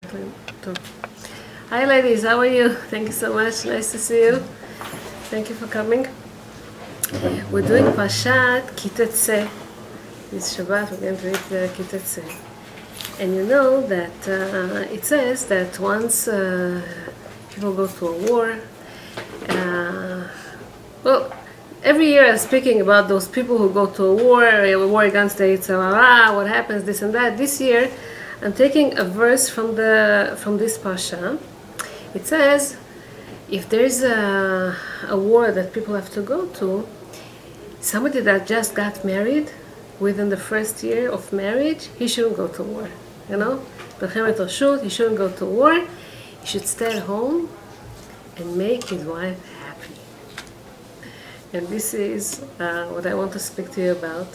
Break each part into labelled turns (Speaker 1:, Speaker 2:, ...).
Speaker 1: Hi ladies, how are you? Thank you so much. Nice to see you. Thank you for coming. We're doing Parashat Ki Tetze. This Shabbat we're going to read Ki Tetze. And you know that it says that once people go to a war, well, every year I'm speaking about those people who go to a war against the Yetzer Hara, what happens, this and that. This year I'm taking a verse from this Parsha. It says, if there's a war that people have to go to, somebody that just got married, within the first year of marriage, he shouldn't go to war. You know? He shouldn't go to war. He should stay at home and make his wife happy. And this is what I want to speak to you about.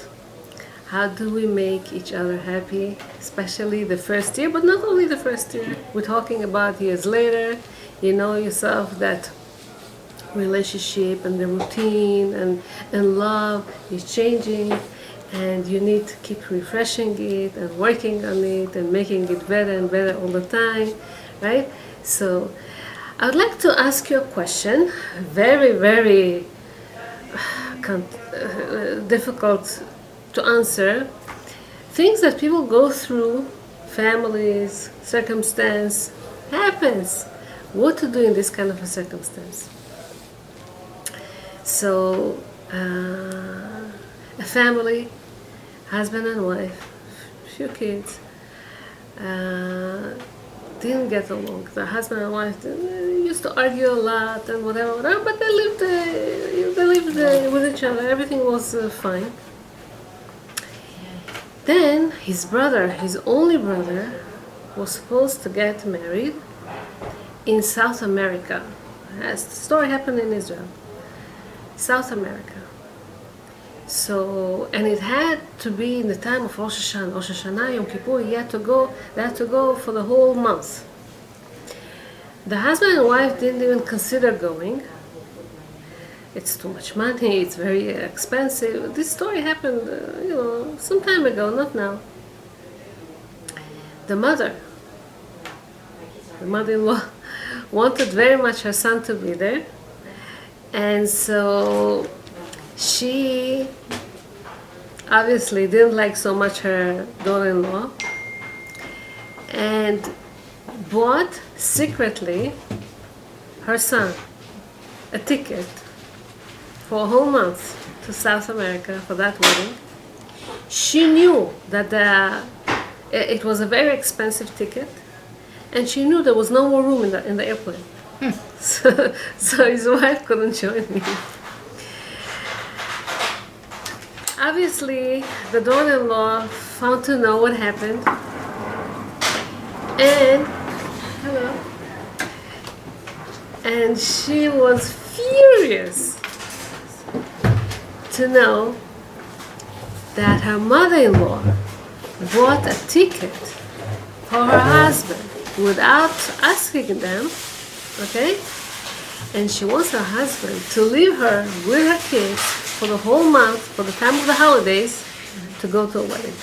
Speaker 1: How do we make each other happy, especially the first year, but not only the first year. We're talking about years later. You know yourself that relationship and the routine and love is changing, and you need to keep refreshing it and working on it and making it better and better all the time, right? So I would like to ask you a question, very, very difficult to answer. Things that people go through, families, circumstance, happens. What to do in this kind of a circumstance? So, a family, husband and wife, few kids, didn't get along. The husband and wife used to argue a lot and whatever, but they lived with each other. Everything was fine. Then his brother, his only brother, was supposed to get married in South America. As the story happened in Israel, South America. So, and it had to be in the time of Rosh Hashanah. Rosh Hashanah, Yom Kippur, they had to go for the whole month. The husband and wife didn't even consider going. It's too much money, it's very expensive. This story happened, some time ago, not now. The mother-in-law, wanted very much her son to be there. And so she obviously didn't like so much her daughter-in-law and bought secretly her son a ticket for a whole month to South America for that wedding. She knew that it was a very expensive ticket, and she knew there was no more room in the airplane. So his wife couldn't join me. Obviously, the daughter-in-law found to know what happened, and she was furious to know that her mother-in-law bought a ticket for her husband without asking them, okay? And she wants her husband to leave her with her kids for the whole month, for the time of the holidays, to go to a wedding.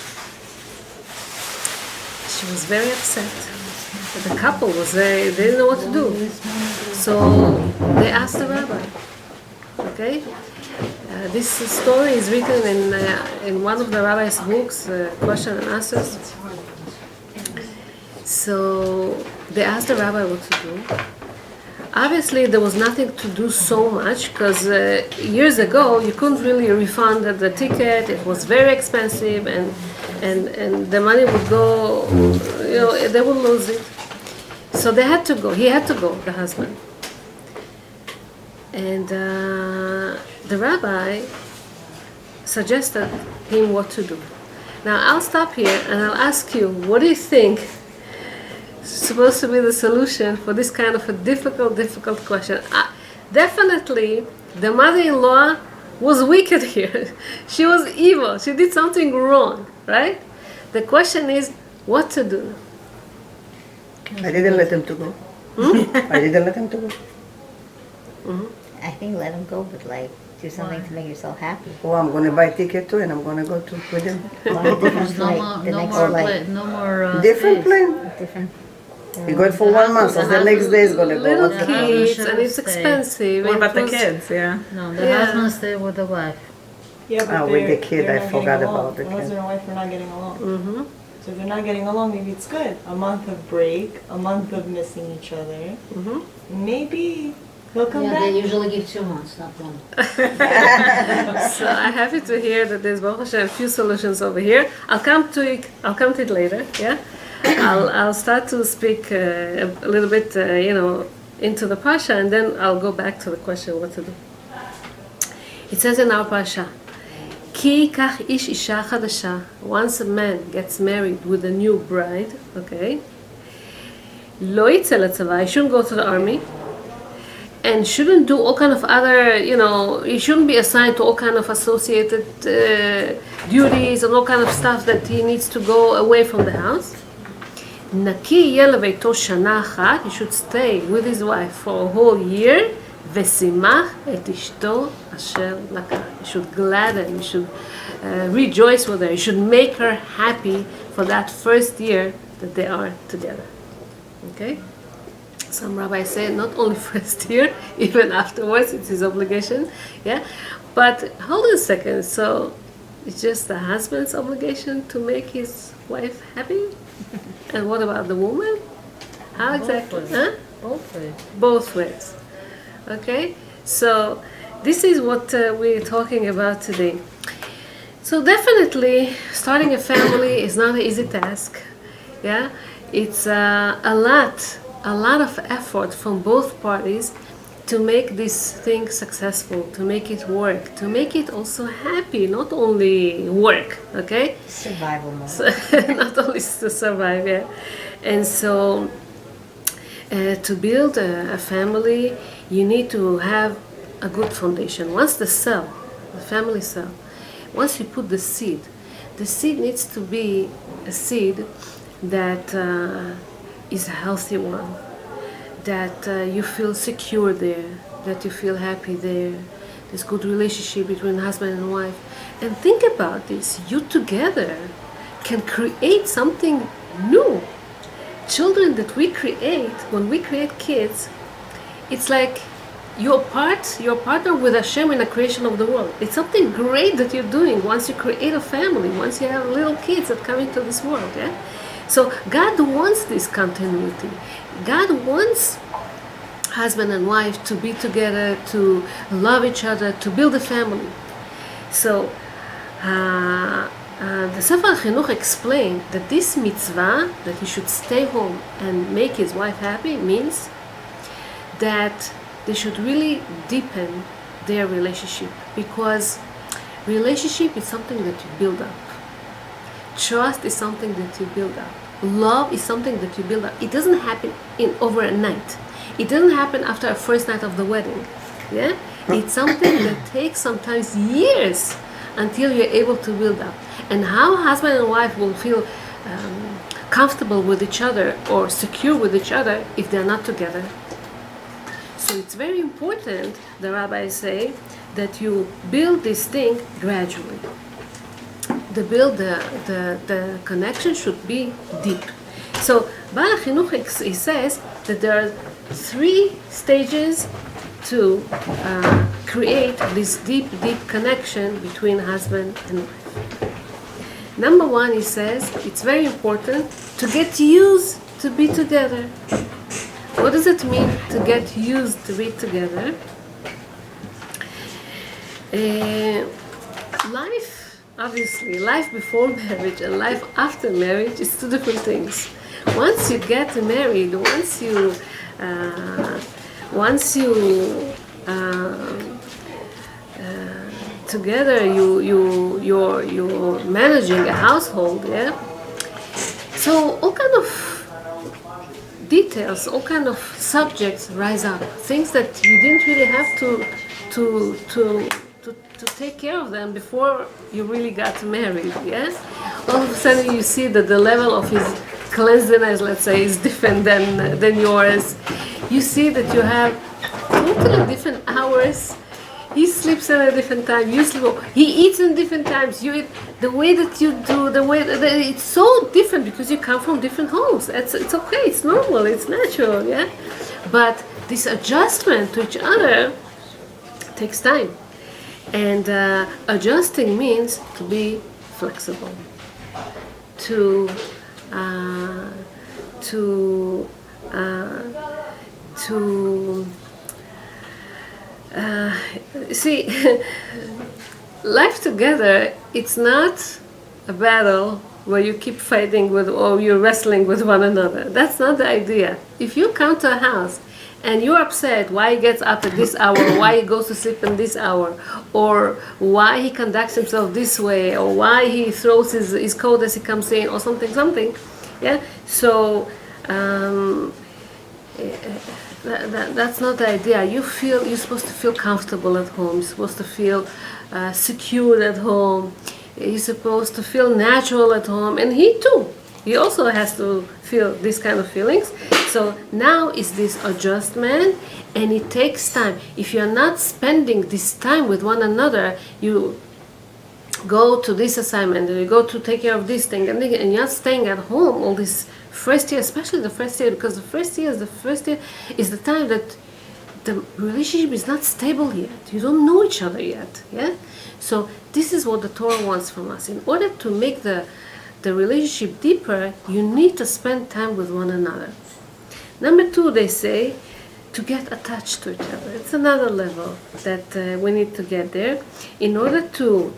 Speaker 1: She was very upset. The couple they didn't know what to do. So they asked the rabbi, okay? This story is written in one of the rabbi's books, Question and Answers. So they asked the rabbi what to do. Obviously, there was nothing to do so much because years ago you couldn't really refund the ticket. It was very expensive, and the money would go. They would lose it. So they had to go. He had to go, the husband. And the rabbi suggested him what to do. Now I'll stop here and I'll ask you, what do you think is supposed to be the solution for this kind of a difficult question? Definitely, the mother-in-law was wicked here. She was evil. She did something wrong, right? The question is, what to do?
Speaker 2: I didn't let him to go. I didn't let him to go.
Speaker 3: Mm-hmm. I think let him go, but do something to make yourself happy.
Speaker 2: Oh, I'm going to buy a ticket too, and I'm going to go to with him.
Speaker 3: Buy a different flight.
Speaker 4: No more
Speaker 2: Different plane?
Speaker 3: Different.
Speaker 2: You go for 1 month, so the next day is gonna go.
Speaker 1: Little
Speaker 2: What's the
Speaker 1: kids,
Speaker 3: should
Speaker 1: and it's
Speaker 3: stay.
Speaker 1: expensive.
Speaker 4: What
Speaker 1: It
Speaker 4: about the
Speaker 1: was-
Speaker 4: kids? Yeah.
Speaker 3: No, the
Speaker 1: Yeah.
Speaker 3: husband stay with the wife.
Speaker 5: Yeah, but
Speaker 2: with the
Speaker 5: they're-
Speaker 2: kid,
Speaker 5: they're
Speaker 2: I
Speaker 5: not
Speaker 2: forgot
Speaker 5: getting along.
Speaker 2: about the
Speaker 5: The
Speaker 2: kid.
Speaker 5: husband and wife are not getting along.
Speaker 1: Mhm.
Speaker 5: So if they're not getting along, maybe it's good. A month of break, a month of missing each other.
Speaker 1: Mhm.
Speaker 5: Maybe they'll come
Speaker 3: Yeah,
Speaker 5: back.
Speaker 3: they usually give 2 months, not 1.
Speaker 1: So I'm happy to hear that there's Baruch Hashem, a few solutions over here. I'll come to it later. Yeah, I'll start to speak a little bit, into the pasha, and then I'll go back to the question what to do. It says in our pasha, Ki kach ish isha chadasha. Once a man gets married with a new bride, okay, lo yitze letzava. He shouldn't go to the army. And shouldn't do all kind of other, he shouldn't be assigned to all kind of associated duties and all kind of stuff that he needs to go away from the house. Naki yeh lebeito shana achat, he should stay with his wife for a whole year. Vesimach et ishto asher lakach. He should gladden, he should rejoice with her, he should make her happy for that first year that they are together. Okay? Some rabbis say not only first year, even afterwards, it's his obligation. Yeah, but hold on a second. So it's just the husband's obligation to make his wife happy, and what about the woman? How exactly?
Speaker 3: ways.
Speaker 1: Huh?
Speaker 3: Both ways.
Speaker 1: Both ways. Okay, so this is what we're talking about today. So definitely, starting a family is not an easy task. Yeah, it's a lot of effort from both parties to make this thing successful, to make it work, to make it also happy, not only work, okay?
Speaker 3: Survival mode.
Speaker 1: So, not only to survive, yeah. And so, to build a family, you need to have a good foundation. Once the family cell, once you put the seed needs to be a seed that is a healthy one, that you feel secure there, that you feel happy there, there's good relationship between husband and wife. And think about this, you together can create something new. Children that we create, when we create kids, it's like you're partner with Hashem in the creation of the world. It's something great that you're doing once you create a family, once you have little kids that come into this world, yeah? So God wants this continuity. God wants husband and wife to be together, to love each other, to build a family. So the Sefer HaChinuch explained that this mitzvah, that he should stay home and make his wife happy, means that they should really deepen their relationship, because relationship is something that you build up. Trust is something that you build up. Love is something that you build up. It doesn't happen over a night. It doesn't happen after a first night of the wedding. Yeah? It's something that takes sometimes years until you're able to build up. And how husband and wife will feel comfortable with each other or secure with each other if they're not together. So it's very important, the rabbis say, that you build this thing gradually. The connection should be deep. So Baal HaChinuch, he says that there are 3 stages to create this deep connection between husband and wife. Number 1, he says, it's very important to get used to be together. What does it mean to get used to be together? Life before marriage and life after marriage is 2 different things. Once you get married, once you together you're managing a household, yeah. So all kind of details, all kind of subjects rise up, things that you didn't really have to take care of them before you really got married, yes? All of a sudden you see that the level of his cleanliness, let's say, is different than yours. You see that you have totally different hours. He sleeps at a different time. You sleep. He eats in different times. You eat the way that you do. The way that it's so different because you come from different homes. It's okay. It's normal. It's natural. Yeah, but this adjustment to each other takes time, and adjusting means to be flexible, to to see, life together, it's not a battle where you keep fighting with or you're wrestling with one another. That's not the idea. If you come to a house and you're upset why he gets up at this hour, why he goes to sleep in this hour, or why he conducts himself this way, or why he throws his coat as he comes in, or something, yeah? So, that's not the idea. You're supposed to feel comfortable at home. You're supposed to feel secure at home. You're supposed to feel natural at home, and he too. He also has to feel these kind of feelings. So now is this adjustment, and it takes time. If you're not spending this time with one another, you go to this assignment, and you go to take care of this thing, and you're not staying at home all this first year, especially the first year, because the first year is the time that the relationship is not stable yet. You don't know each other yet, yeah? So this is what the Torah wants from us. In order to make the relationship deeper, you need to spend time with one another. Number two, they say, to get attached to each other. It's another level that we need to get there. In order to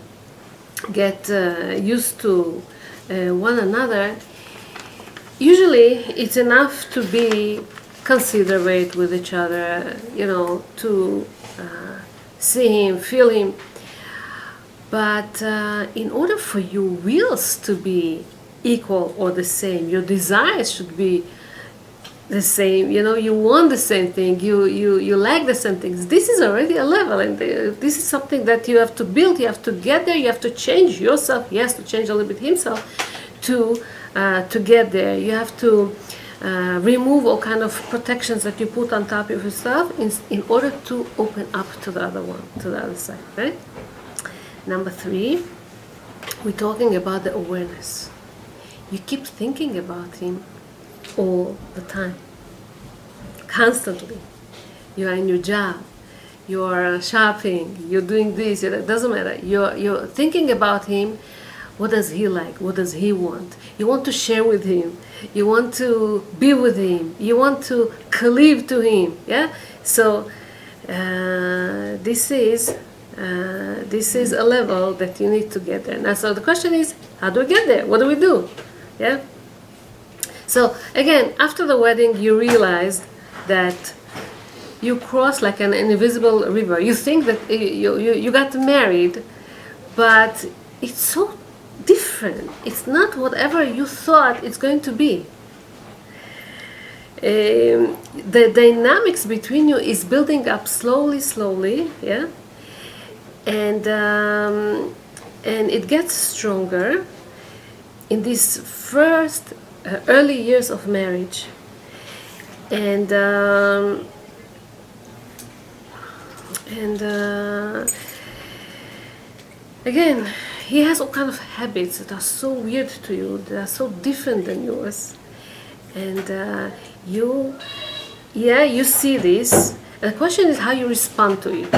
Speaker 1: get used to one another, usually it's enough to be considerate with each other, to see him, feel him. But in order for your wills to be equal or the same, your desires should be the same, you want the same thing, you like the same things. This is already a level, and this is something that you have to build, you have to get there, you have to change yourself, he has to change a little bit himself to get there. You have to remove all kind of protections that you put on top of yourself in order to open up to the other one, to the other side, right? Number three, we're talking about the awareness. You keep thinking about him all the time, constantly. You are in your job, you are shopping, you're doing this, it doesn't matter. You're thinking about him. What does he like? What does he want? You want to share with him. You want to be with him. You want to cleave to him. Yeah. So this is a level that you need to get there. Now, so the question is, how do we get there? What do we do? Yeah. So again, after the wedding, you realized that you cross like an invisible river. You think that you got married, but it's so different. It's not whatever you thought it's going to be. The dynamics between you is building up slowly, yeah, and it gets stronger in these first early years of marriage, and again, he has all kind of habits that are so weird to you, that are so different than yours, and you see this, and the question is how you respond to it.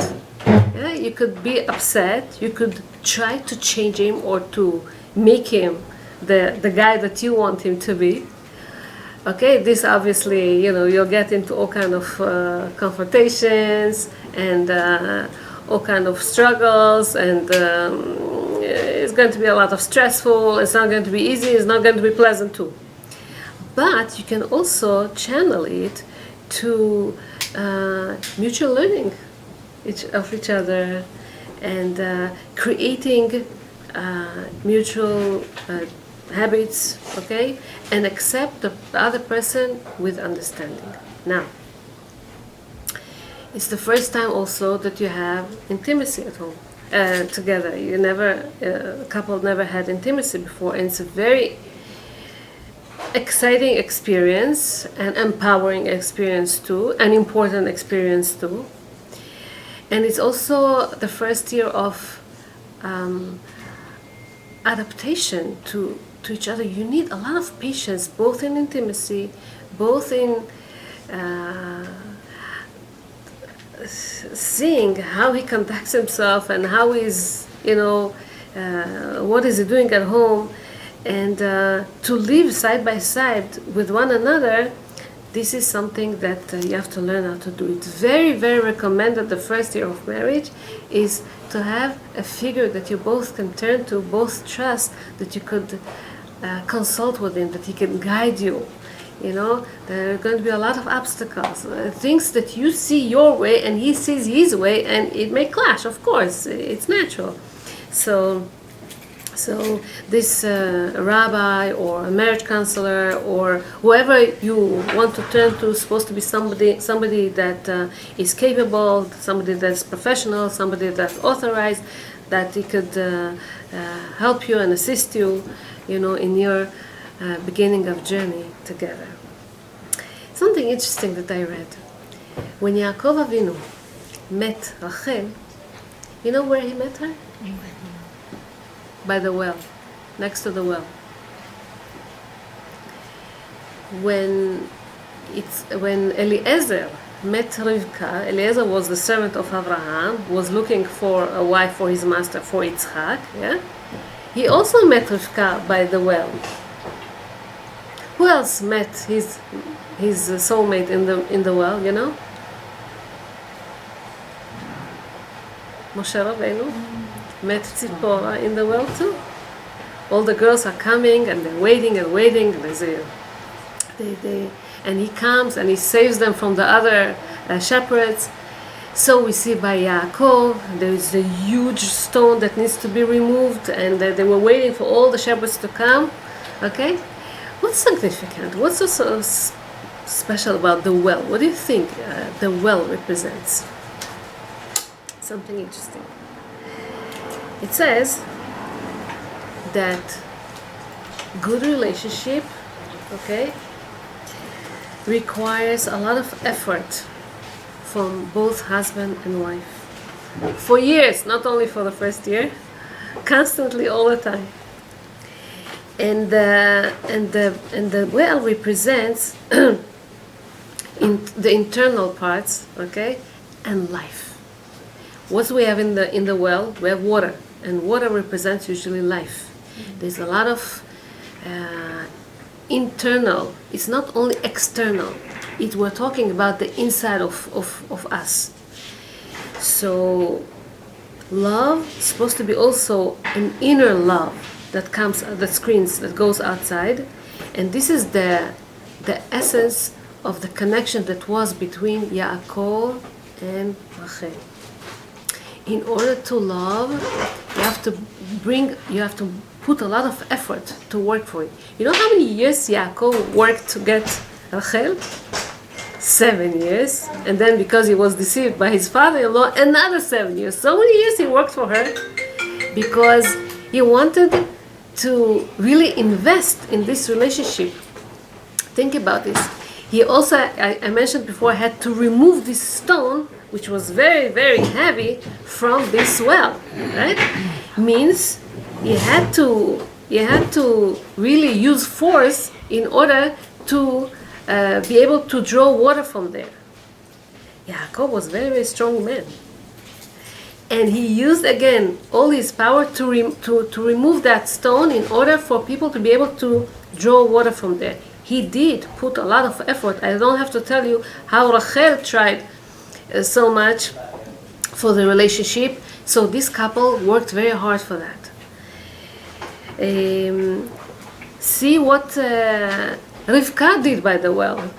Speaker 1: Yeah, you could be upset, you could try to change him or to make him the guy that you want him to be. Okay, this obviously, you'll get into all kind of confrontations and all kind of struggles, and it's going to be a lot of stressful. It's not going to be easy. It's not going to be pleasant too. But you can also channel it to mutual learning of each other, and creating mutual habits, okay, and accept the other person with understanding. Now, it's the first time also that you have intimacy at home together. A couple never had intimacy before, and it's a very exciting experience, an empowering experience too, an important experience too. And it's also the first year of adaptation to each other. You need a lot of patience, both in intimacy, both in seeing how he conducts himself and how he's, what is he doing at home, and to live side by side with one another. This is something that you have to learn how to do. It's very, very recommended the first year of marriage is to have a figure that you both can turn to, both trust, that you could consult with him, that he can guide you. There are going to be a lot of obstacles, things that you see your way and he sees his way, and it may clash, of course, it's natural. So this rabbi or a marriage counselor or whoever you want to turn to is supposed to be somebody that is capable, somebody that's professional, somebody that's authorized, that he could help you and assist you, in your beginning of journey together. Something interesting that I read. When Yaakov Avinu met Rachel, you know where he met her? By the well, next to the well. When Eliezer met Rivka, Eliezer was the servant of Abraham, was looking for a wife for his master, for Yitzchak. Yeah, he also met Rivka by the well. Who else met his soulmate in the well? Moshe Rabbeinu met Tzipporah in the well too. All the girls are coming and they're waiting and waiting. And he comes and he saves them from the other shepherds. So we see by Yaakov, there is a huge stone that needs to be removed, and they were waiting for all the shepherds to come. Okay? What's significant? What's so special about the well? What do you think the well represents? Something interesting. It says that good relationship, okay, requires a lot of effort from both husband and wife. For years, not only for the first year, constantly, all the time. And the well represents in the internal parts, okay, and life. What do we have in the well? We have water, and water represents usually life. There's a lot of internal. It's not only external. We're talking about the inside of us. So love is supposed to be also an inner love that goes outside, and this is the essence of the connection that was between Yaakov and Rachel. In order to love, you have to put a lot of effort to work for it. You know how many years Yaakov worked to get Rachel? 7 years, and then because he was deceived by his father-in-law, another 7 years. So many years he worked for her because he wanted to really invest in this relationship. Think about this. He also, I mentioned before, had to remove this stone, which was very, very heavy, from this well, right? Means he had to really use force in order to be able to draw water from there. Yaakov was a very, very strong man. And he used again all his power to remove that stone in order for people to be able to draw water from there. He did put a lot of effort. I don't have to tell you how Rachel tried so much for the relationship. So this couple worked very hard for that. See what Rivka did by the well.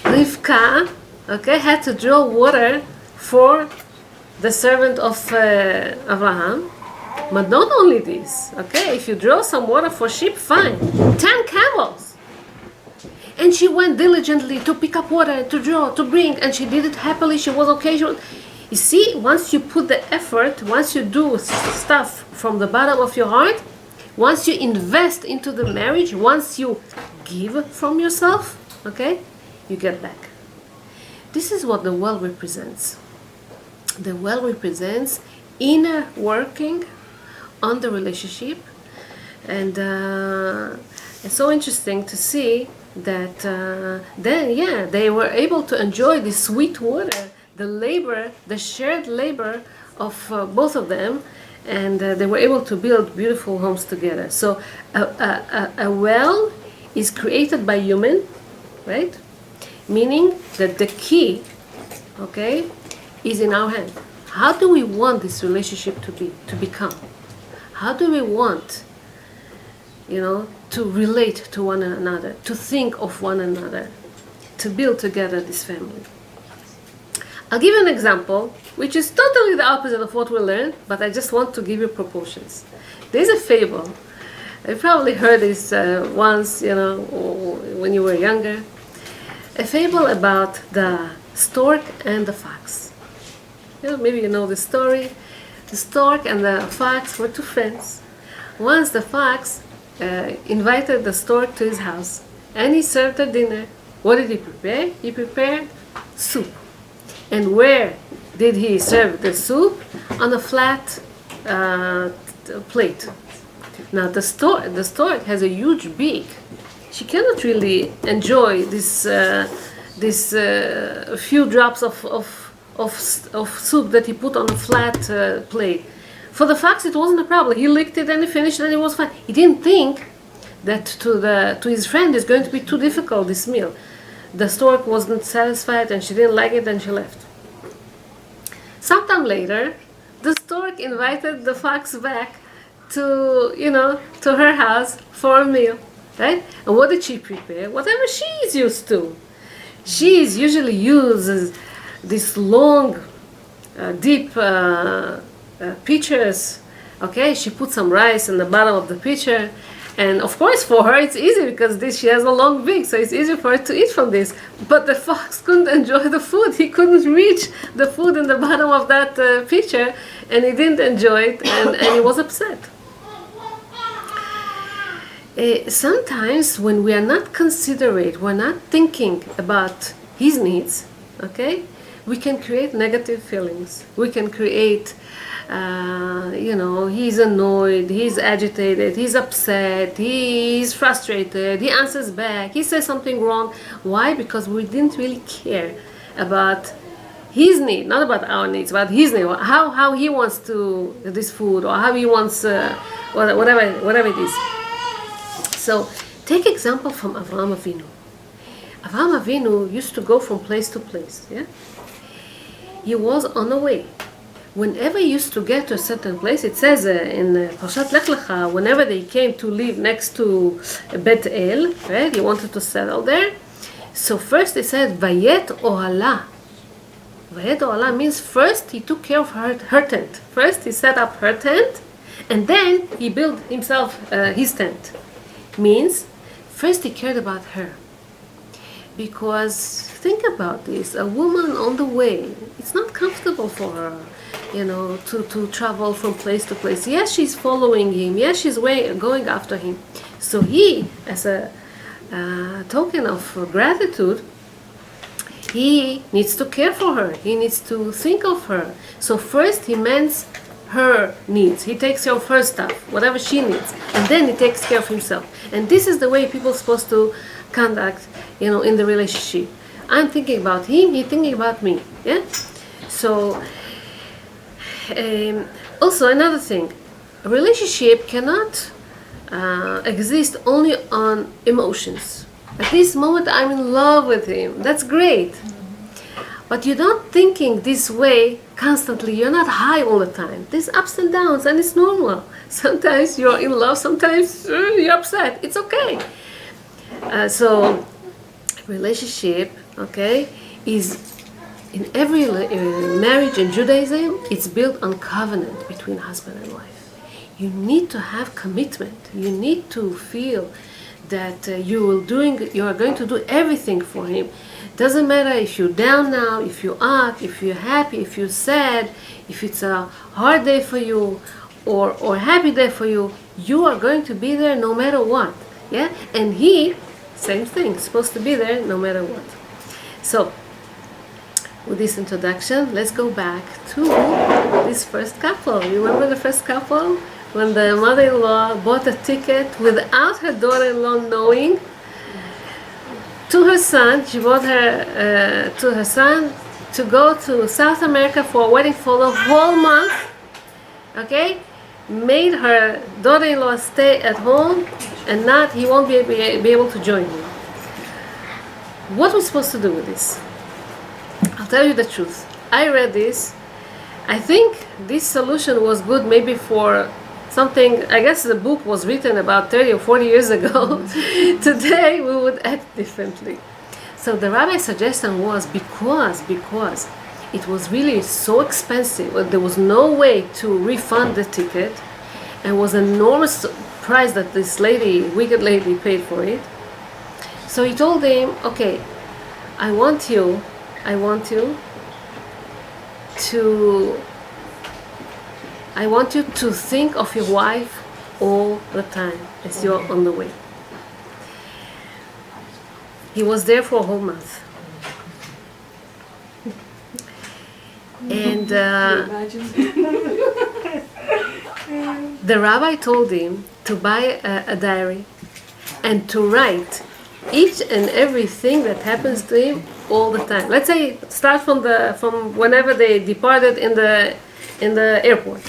Speaker 1: Rivka, okay, had to draw water for the servant of Abraham. But not only this, okay, if you draw some water for sheep, fine. 10 camels. And she went diligently to pick up water, to draw, to bring, and she did it happily. She was okay. You see, once you put the effort, once you do stuff from the bottom of your heart, once you invest into the marriage, once you give from yourself, okay, you get back. This is what the well represents. The well represents inner working on the relationship, and it's so interesting to see that then they were able to enjoy the sweet water, the labor, the shared labor of both of them, and they were able to build beautiful homes together. So a well is created by human, right? Meaning that the key, okay, is in our hand. How do we want this relationship to become? How do we want, to relate to one another, to think of one another, to build together this family? I'll give you an example, which is totally the opposite of what we learned, but I just want to give you proportions. There's a fable. You probably heard this once, when you were younger. A fable about the stork and the fox. Maybe you know the story. The stork and the fox were two friends. Once the fox invited the stork to his house, and he served her dinner. What did he prepare? He prepared soup. And where did he serve the soup? On a flat plate. Now the stork has a huge beak. She cannot really enjoy this few drops of soup that he put on a flat plate. For the fox, it wasn't a problem. He licked it and he finished and it was fine. He didn't think that to his friend it's going to be too difficult, this meal. The stork wasn't satisfied and she didn't like it and she left. Sometime later, the stork invited the fox back to her house for a meal, right? And what did she prepare? Whatever she is used to. She usually uses these long, deep pitchers. Okay, she put some rice in the bottom of the pitcher. And of course, for her, it's easy because she has a long beak, so it's easy for her to eat from this. But the fox couldn't enjoy the food. He couldn't reach the food in the bottom of that pitcher, and he didn't enjoy it, and he was upset. Sometimes when we are not considerate, we're not thinking about his needs, okay, we can create negative feelings. We can create he's annoyed, he's agitated, he's upset, he's frustrated, he answers back, he says something wrong. Why? Because we didn't really care about his need, not about our needs, about his need, how he wants to this food, or how he wants whatever it is. So take example from Avraham Avinu. Avraham Avinu used to go from place to place. Yeah, he was on the way. Whenever he used to get to a certain place, it says in Parashat Lech Lecha, whenever they came to live next to Bet El, right? He wanted to settle there. So first they said Vayet Ohala. Vayet Ohala means first he took care of her tent. First he set up her tent, and then he built himself his tent. Means first he cared about her. Because think about this, a woman on the way, it's not comfortable for her, to travel from place to place. Yes, she's following him. Yes, she's going after him. So he, as a token of gratitude, he needs to care for her. He needs to think of her. So first he mends her needs. He takes care of her stuff, whatever she needs. And then he takes care of himself. And this is the way people are supposed to conduct, in the relationship. I'm thinking about him, he's thinking about me. Yeah? So, also another thing, a relationship cannot exist only on emotions. At this moment I'm in love with him. That's great. But you're not thinking this way constantly. You're not high all the time. There's ups and downs, and it's normal. Sometimes you're in love, sometimes you're upset. It's okay. So, relationship, okay, is in every marriage in Judaism, it's built on covenant between husband and wife. You need to have commitment. You need to feel that you are going to do everything for him. Doesn't matter if you're down now, if you're up, if you're happy, if you're sad, if it's a hard day for you or happy day for you, you are going to be there no matter what. Yeah? And he, same thing, supposed to be there no matter what. So, with this introduction, let's go back to this first couple. You remember the first couple? When the mother-in-law bought a ticket without her daughter-in-law knowing to her son. She bought her to her son to go to South America for a wedding for the whole month. Okay? Made her daughter-in-law stay at home and not, he won't be able to join him. What are we supposed to do with this? I'll tell you the truth. I read this. I think this solution was good maybe for something, I guess the book was written about 30 or 40 years ago. Today we would act differently. So the rabbi's suggestion was because it was really so expensive, there was no way to refund the ticket, and was an enormous price that this lady, wicked lady, paid for it. So he told him, okay, I want you to think of your wife all the time as you're on the way. He was there for a whole month. And the rabbi told him to buy a diary and to write each and everything that happens to him all the time. Let's say start from whenever they departed in the airport.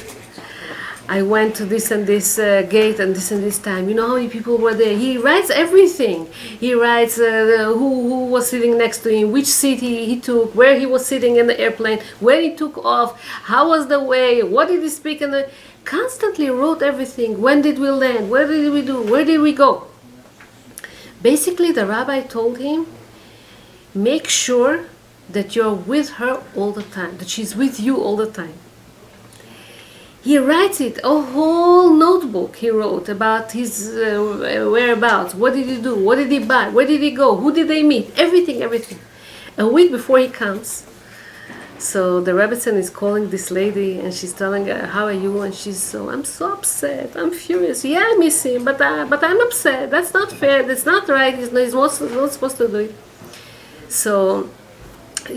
Speaker 1: I went to this and this gate and this time. You know how many people were there? He writes everything. He writes who was sitting next to him, which seat he took, where he was sitting in the airplane, where he took off, how was the way, what did he speak, and constantly wrote everything. When did we land? Where did we do? Where did we go? Basically, the rabbi told him, make sure that you're with her all the time, that she's with you all the time. He writes it, a whole notebook he wrote about his whereabouts, what did he do, what did he buy, where did he go, who did they meet, everything. A week before he comes, so the Rebbetzin is calling this lady and she's telling her, how are you? And I'm so upset, I'm furious. Yeah, I miss him, but I'm upset. That's not fair, that's not right, he's not supposed to do it. So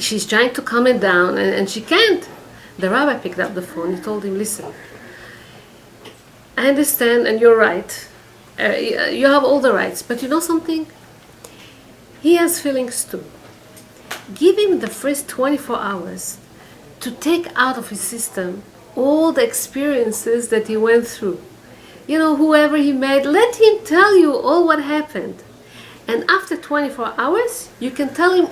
Speaker 1: she's trying to calm it down and she can't. The rabbi picked up the phone. He told him, listen, I understand and you're right. You have all the rights. But you know something? He has feelings too. Give him the first 24 hours to take out of his system all the experiences that he went through. You know, whoever he met, let him tell you all what happened. And after 24 hours, you can tell him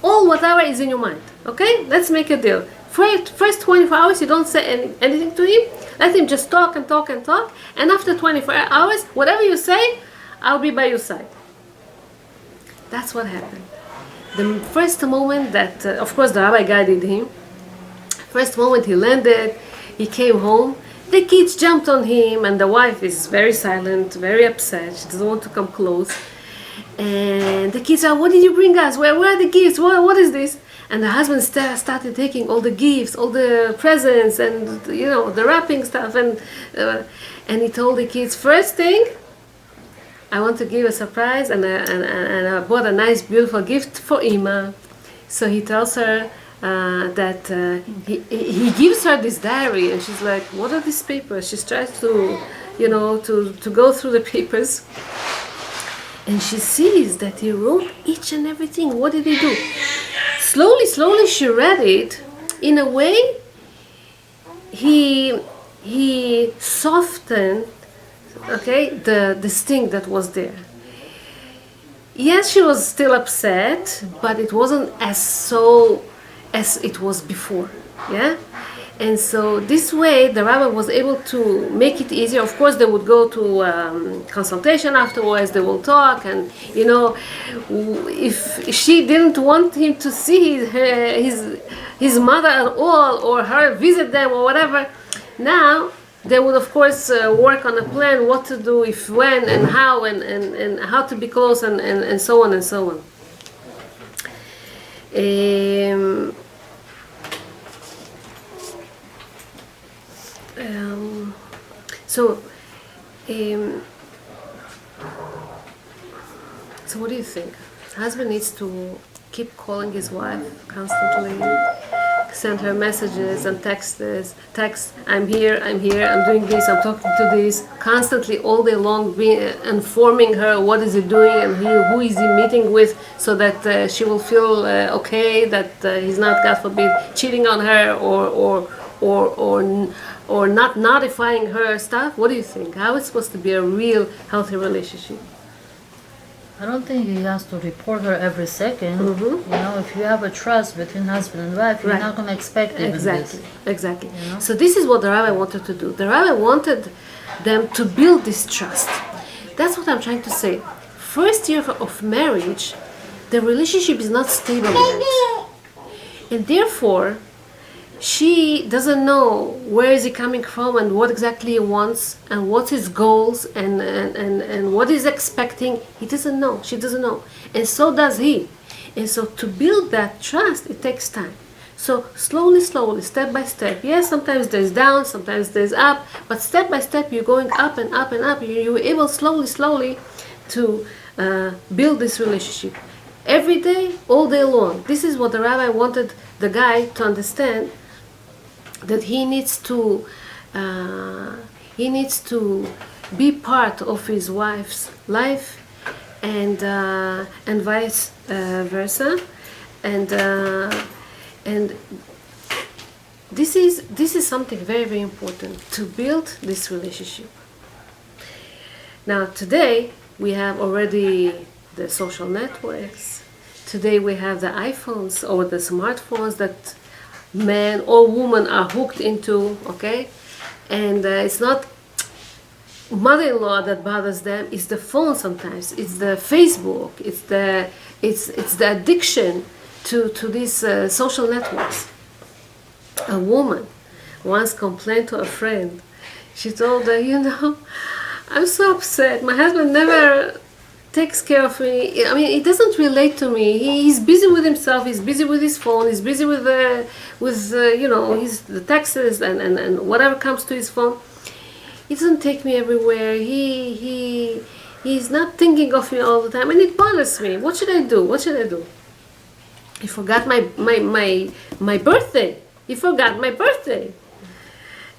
Speaker 1: all whatever is in your mind. Okay? Let's make a deal. First 24 hours, you don't say anything to him. Let him just talk and talk and talk. And after 24 hours, whatever you say, I'll be by your side. That's what happened. The first moment that, of course, the rabbi guided him. First moment he landed, he came home. The kids jumped on him, and the wife is very silent, very upset. She doesn't want to come close. And the kids are, what did you bring us? Where are the gifts? What is this? And the husband started taking all the gifts, all the presents, and the wrapping stuff. And he told the kids, first thing, I want to give a surprise, and I bought a nice, beautiful gift for Ima. So he tells her that he gives her this diary, and she's like, what are these papers? She tries to go through the papers. And she sees that he wrote each and everything. What did he do? Slowly she read it. In a way, he softened, the sting that was there. Yes, she was still upset, but it wasn't as it was before. Yeah? And so this way, the rabbi was able to make it easier. Of course, they would go to consultation afterwards. They will talk, and if she didn't want him to see his mother at all, or her visit them, or whatever, now they would, of course, work on a plan what to do, if, when, and how, and how to be close, and so on and so on. So what do you think? Husband needs to keep calling his wife constantly, send her messages and texts, I'm here, I'm doing this, I'm talking to this, constantly all day long, informing her what is he doing and who is he meeting with, so that she will feel okay, that he's not, God forbid, cheating on her or not notifying her stuff. What do you think? How is it supposed to be a real healthy relationship?
Speaker 4: I don't think he has to report her every second.
Speaker 1: Mm-hmm.
Speaker 4: You know, if you have a trust between husband and wife, you're
Speaker 1: Right.
Speaker 4: not going to expect even
Speaker 1: Exactly,
Speaker 4: this.
Speaker 1: exactly.
Speaker 4: You know?
Speaker 1: So this is what the rabbi wanted to do. The rabbi wanted them to build this trust. That's what I'm trying to say. First year of marriage, the relationship is not stable yet. And therefore, she doesn't know where is he coming from and what exactly he wants and what's his goals and what he's expecting. He doesn't know. She doesn't know. And so does he. And so to build that trust, it takes time. So slowly, step by step. Yes, sometimes there's down, sometimes there's up, but step by step you're going up and up and up. You're able slowly to build this relationship. Every day, all day long. This is what the rabbi wanted the guy to understand, that he needs to be part of his wife's life, and vice versa, and this is something very important to build this relationship. Now today we have already the social networks. Today we have the iPhones or the smartphones that man or woman are hooked into, okay? And it's not mother-in-law that bothers them, it's the phone sometimes, it's the Facebook, it's the addiction to these social networks. A woman once complained to a friend. She told her, I'm so upset, my husband never takes care of me. I mean, he doesn't relate to me. He's busy with himself. He's busy with his phone. He's busy with the taxes and whatever comes to his phone. He doesn't take me everywhere. He's not thinking of me all the time, and it bothers me. What should I do? He forgot my birthday. He forgot my birthday.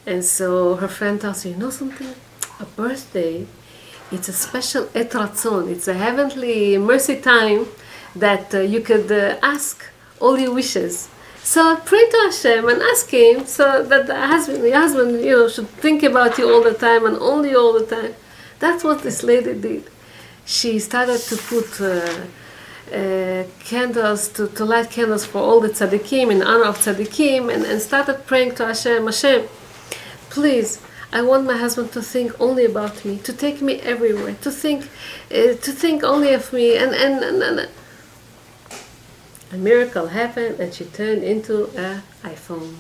Speaker 1: And so her friend tells her, you know something? A birthday, it's a special et ratzon. It's a heavenly mercy time that you could ask all your wishes. So pray to Hashem and ask Him so that your husband, should think about you all the time and only all the time. That's what this lady did. She started to put candles, to light candles for all the tzaddikim in honor of tzaddikim, and started praying to Hashem. Hashem, please, I want my husband to think only about me, to take me everywhere, to think only of me, and a miracle happened, and she turned into an iPhone.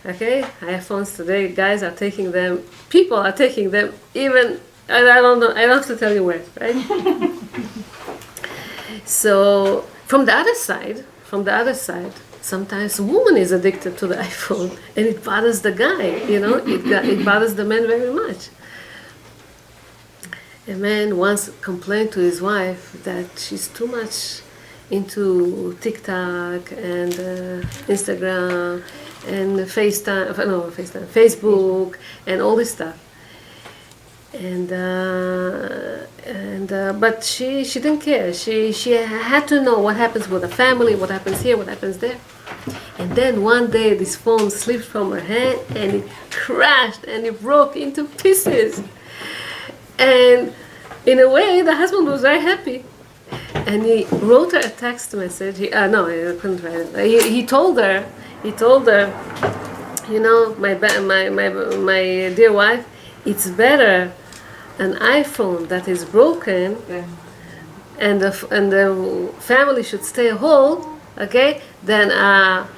Speaker 1: Okay, iPhones today, guys are taking them. People are taking them. Even I don't know. I don't have to tell you where, right? So from the other side, sometimes a woman is addicted to the iPhone, and it bothers the guy. It bothers the man very much. A man once complained to his wife that she's too much into TikTok and Instagram and Facebook and all this stuff. But she didn't care. She had to know what happens with the family, what happens here, what happens there. And then one day this phone slipped from her hand and it crashed and it broke into pieces. And in a way, the husband was very happy. And he wrote her a text message. No, I couldn't write it. He told her, my dear wife, it's better an iPhone that is broken, and the family should stay whole, okay, than a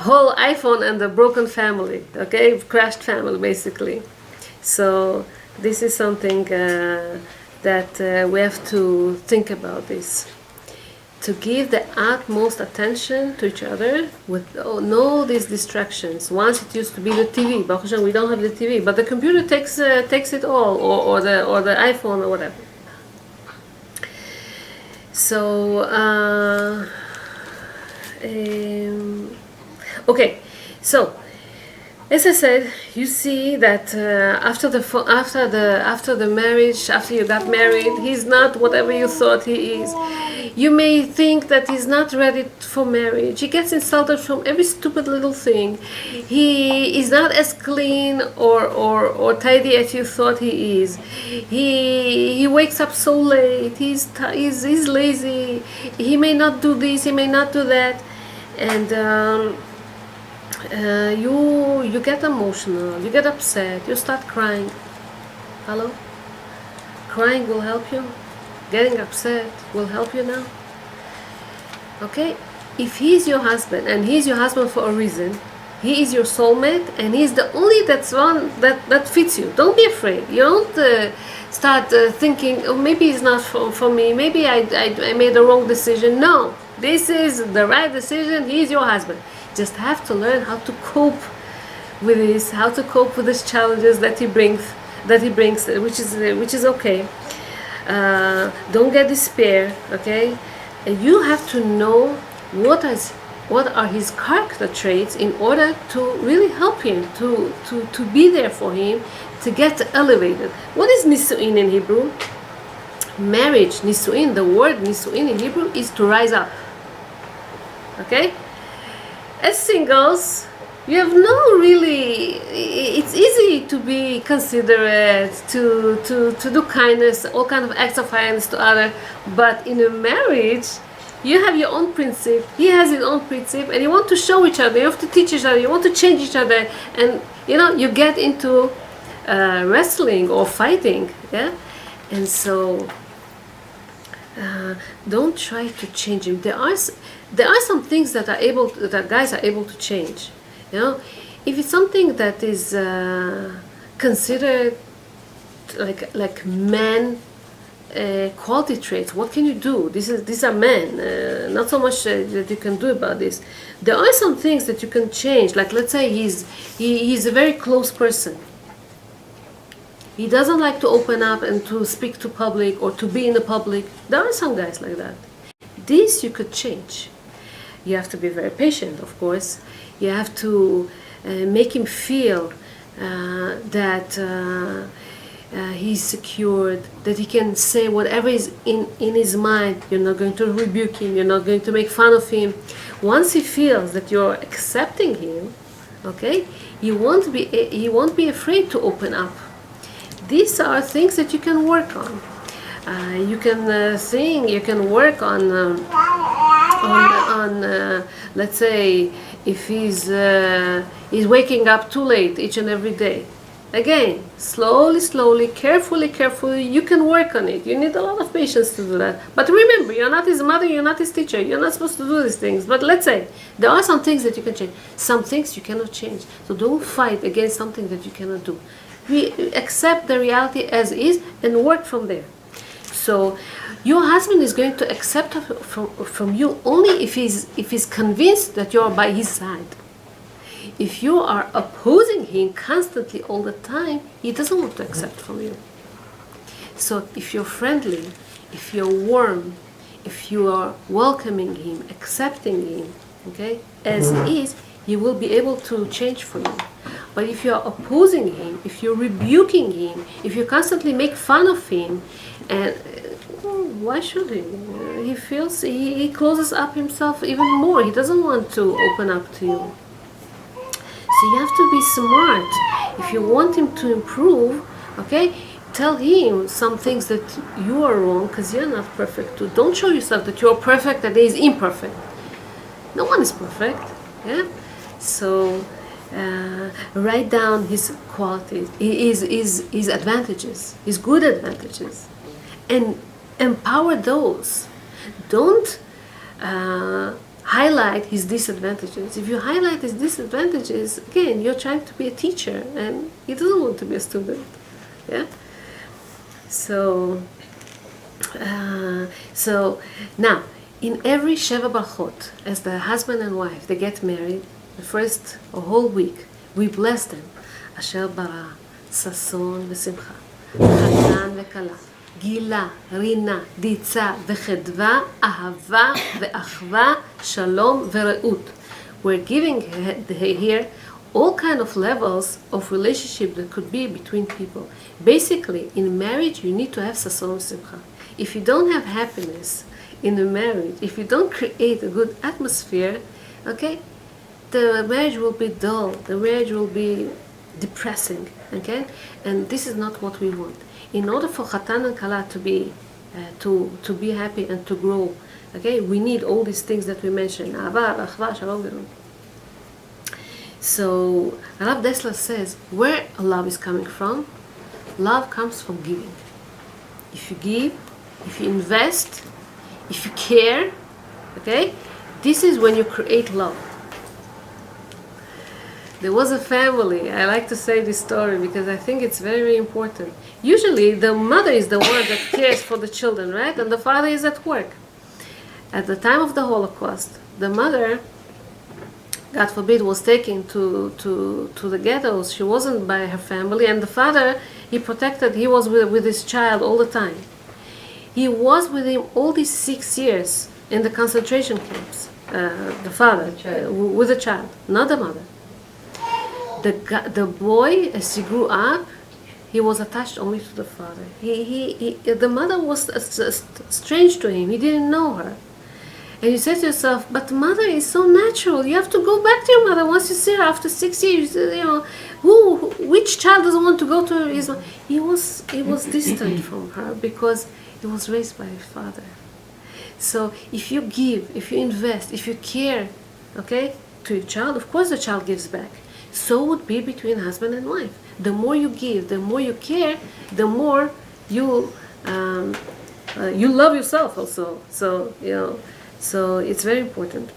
Speaker 1: whole iPhone and a broken family, okay, crashed family basically. So this is something that we have to think about this. To give the utmost attention to each other with no these distractions. Once it used to be the TV, Baruch Hashem, we don't have the TV, but the computer takes it all, or the iPhone or whatever. So, okay, so as I said, you see that after the marriage, after you got married, he's not whatever you thought he is. You may think that he's not ready for marriage. He gets insulted from every stupid little thing. He is not as clean or tidy as you thought he is. He wakes up so late. He's lazy. He may not do this. He may not do that, and. You get emotional, you get upset, you start crying. Hello? Crying will help you. Getting upset will help you now. Okay? If he's your husband, and he's your husband for a reason, he is your soulmate, and he's the only that's one that fits you. Don't be afraid. You don't start thinking, oh, maybe it's not for me, maybe I made the wrong decision. No, this is the right decision. He's your husband. Just have to learn how to cope with this, how to cope with these challenges that he brings, which is okay. Don't get despair, okay? And you have to know what are his character traits in order to really help him, to be there for him, to get elevated. What is nisuin in Hebrew? Marriage, nisuin, the word nisuin in Hebrew is to rise up. Okay? As singles, you have no really, it's easy to be considerate, to do kindness, all kind of acts of kindness to others, but in a marriage, you have your own principle, he has his own principle, and you want to show each other, you have to teach each other, you want to change each other, and you get into wrestling or fighting, yeah? And so, don't try to change him. There are some things that guys are able to change. If it's something that is considered like man quality traits, what can you do? These are men. Not so much that you can do about this. There are some things that you can change. Like, let's say he's a very close person. He doesn't like to open up and to speak to public or to be in the public. There are some guys like that. This you could change. You have to be very patient, of course. You have to make him feel that he's secured, that he can say whatever is in his mind. You're not going to rebuke him. You're not going to make fun of him. Once he feels that you're accepting him, okay, he won't be afraid to open up. These are things that you can work on. You can sing. You can work on let's say if he's waking up too late each and every day. Again, slowly, carefully, you can work on it. You need a lot of patience to do that. But remember, you're not his mother, you're not his teacher. You're not supposed to do these things. But let's say there are some things that you can change. Some things you cannot change. So don't fight against something that you cannot do. We accept the reality as is and work from there. So your husband is going to accept from you only if he's convinced that you're by his side. If you are opposing him constantly all the time, he doesn't want to accept from you. So if you're friendly, if you're warm, if you are welcoming him, accepting him, okay, as he is, he will be able to change for you. But if you're opposing him, if you're rebuking him, if you constantly make fun of him, and why should he? He feels, he closes up himself even more. He doesn't want to open up to you. So you have to be smart. If you want him to improve, okay, tell him some things that you are wrong, because you're not perfect too. Don't show yourself that you're perfect and he is imperfect. No one is perfect, yeah? So write down his qualities, his advantages, his good advantages, and empower those. Don't highlight his disadvantages. If you highlight his disadvantages, again, you're trying to be a teacher, and he doesn't want to be a student. Yeah. So now, in every Sheva Brachot, as the husband and wife, they get married, the first a whole week, we bless them. Asher bara, sason v'simcha, chatan v'kala, גילה, רינה, דיצה וחדווה, אהבה ואחווה, שלום ורעות. We're giving here all kind of levels of relationship that could be between people. Basically, in marriage, you need to have sason simcha. If you don't have happiness in a marriage, if you don't create a good atmosphere, okay, the marriage will be dull, the marriage will be depressing, okay? And this is not what we want. In order for Chatan and Kala to be happy and to grow, okay, we need all these things that we mentioned. So Rav Dessler says, where love is coming from? Love comes from giving. If you give, if you invest, if you care, okay, this is when you create love. There was a family, I like to say this story because I think it's very, very important. Usually the mother is the one that cares for the children, right? And the father is at work. At the time of the Holocaust, the mother, God forbid, was taken to the ghettos. She wasn't by her family, and the father, he was with his child all the time. He was with him all these 6 years in the concentration camps, the father, with the child, not the mother. The boy, as he grew up, he was attached only to the father. The mother was strange to him. He didn't know her. And you say to yourself, but mother is so natural. You have to go back to your mother once you see her after 6 years. You know, which child doesn't want to go to his mother? He was distant from her because he was raised by his father. So if you give, if you invest, if you care, okay, to your child, of course the child gives back. So would be between husband and wife. The more you give, the more you care, the more you love yourself also. So so it's very important.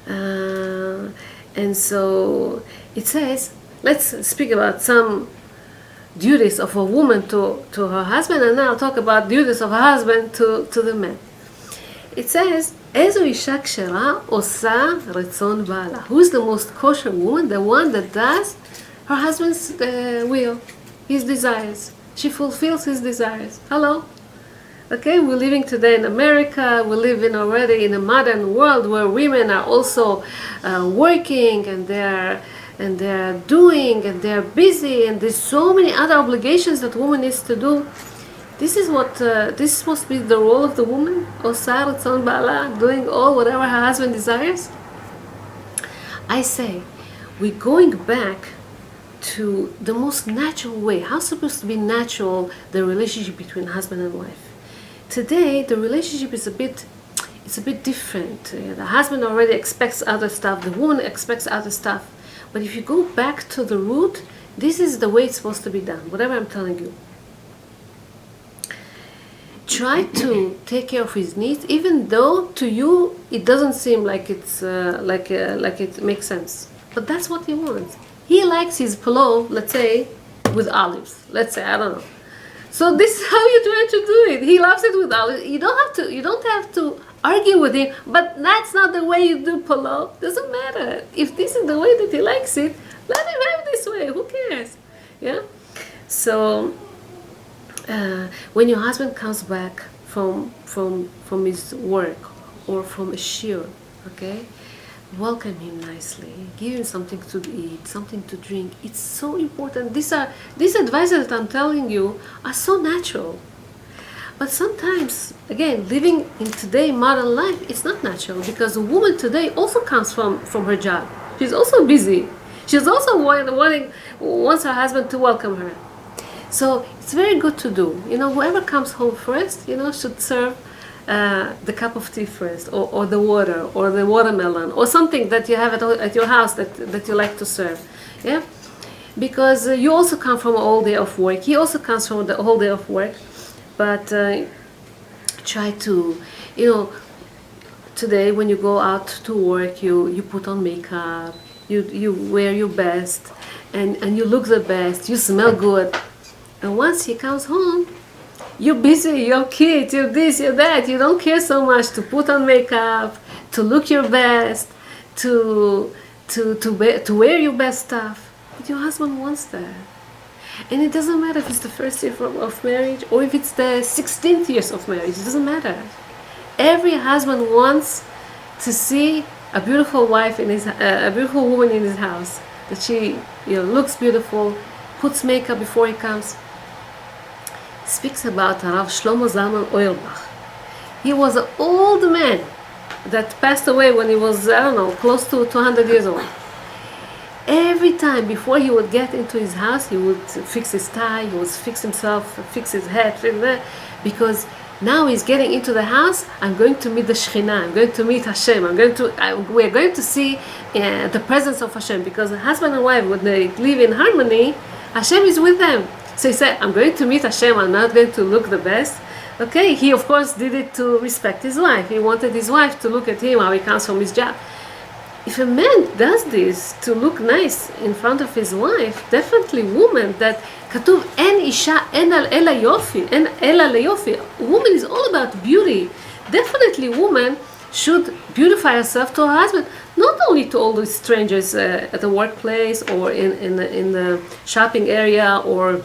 Speaker 1: And so it says, let's speak about some duties of a woman to her husband, and now I'll talk about duties of a husband to the man. It says, איזו אישה כשרה עושה רצון בעלה. Who's the most kosher woman? The one that does her husband's will, his desires. She fulfills his desires. Hello? Okay, we're living today in America. We live already in a modern world where women are also working, and they're doing, and they're busy, and there's so many other obligations that woman needs to do. This is supposed to be the role of the woman, Osa Ratzon Ba'ala, doing all whatever her husband desires. I say, we're going back to the most natural way. How's supposed to be natural, the relationship between husband and wife? Today, the relationship is a bit different. The husband already expects other stuff, the woman expects other stuff. But if you go back to the root, this is the way it's supposed to be done, whatever I'm telling you. Try to take care of his needs, even though to you it doesn't seem like it's like it makes sense. But that's what he wants. He likes his pillow, let's say, with olives. Let's say, I don't know. So this is how you try to do it. He loves it with olives. You don't have to argue with him. But that's not the way you do pillow. Doesn't matter. If this is the way that he likes it, let him have this way. Who cares? Yeah. So. When your husband comes back from his work or from a shiur, okay, welcome him nicely, give him something to eat, something to drink. It's so important. These advices that I'm telling you are so natural. But sometimes, again, living in today modern life, it's not natural, because a woman today also comes from her job. She's also busy. She's also wants her husband to welcome her. So it's very good to do. Whoever comes home first, should serve the cup of tea first, or the water, or the watermelon, or something that you have at your house that you like to serve. Yeah, because you also come from a whole day of work. He also comes from the whole day of work. But try to, today when you go out to work, you put on makeup, you wear your best, and you look the best, you smell good. And once he comes home, you're busy, you're kids, you're this, you're that. You don't care so much to put on makeup, to look your best, to wear your best stuff. But your husband wants that. And it doesn't matter if it's the first year of marriage or if it's the 16th years of marriage. It doesn't matter. Every husband wants to see a beautiful wife in his, a beautiful woman in his house. That she, looks beautiful, puts makeup before he comes. Speaks about Rav Shlomo Zalman Auerbach. He was an old man that passed away when he was, close to 200 years old. Every time before he would get into his house, he would fix his tie, he would fix himself, fix his head, because now he's getting into the house. I'm going to meet the Shekhinah, I'm going to meet Hashem, we're going to see the presence of Hashem, because the husband and wife, when they live in harmony, Hashem is with them. So he said, I'm going to meet Hashem, I'm not going to look the best. Okay, he of course did it to respect his wife. He wanted his wife to look at him, how he comes from his job. If a man does this to look nice in front of his wife, definitely woman, that כתוב אין אישה אין אלא יופי, אין אלא ליופי. Woman is all about beauty. Definitely woman should beautify herself to her husband, not only to all these strangers at the workplace or in the shopping area or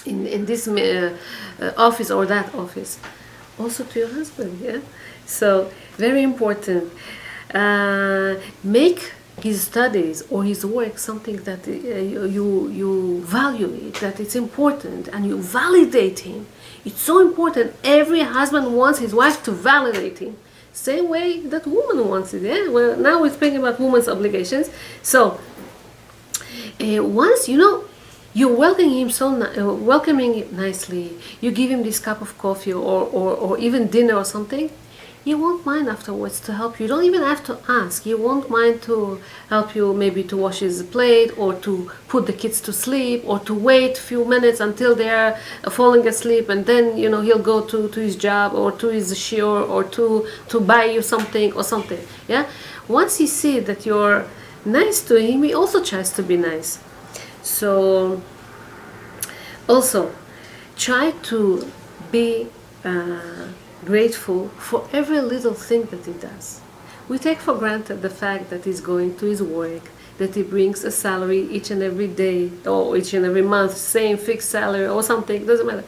Speaker 1: in this office or that office, also to your husband. Yeah, so very important. Make his studies or his work something that you value it, that it's important, and you validate him. It's so important. Every husband wants his wife to validate him, same way that woman wants it. Yeah. Well, now we're speaking about women's obligations. So once you're welcoming him nicely, you give him this cup of coffee or even dinner or something, he won't mind afterwards to help you. You don't even have to ask. He won't mind to help you, maybe to wash his plate or to put the kids to sleep or to wait a few minutes until they're falling asleep, and then he'll go to his job or to his shiur or to buy you something or something. Yeah. Once he sees that you're nice to him, he also tries to be nice. So also try to be grateful for every little thing that he does. We take for granted the fact that he's going to his work, that he brings a salary each and every day or each and every month, same fixed salary or something, doesn't matter.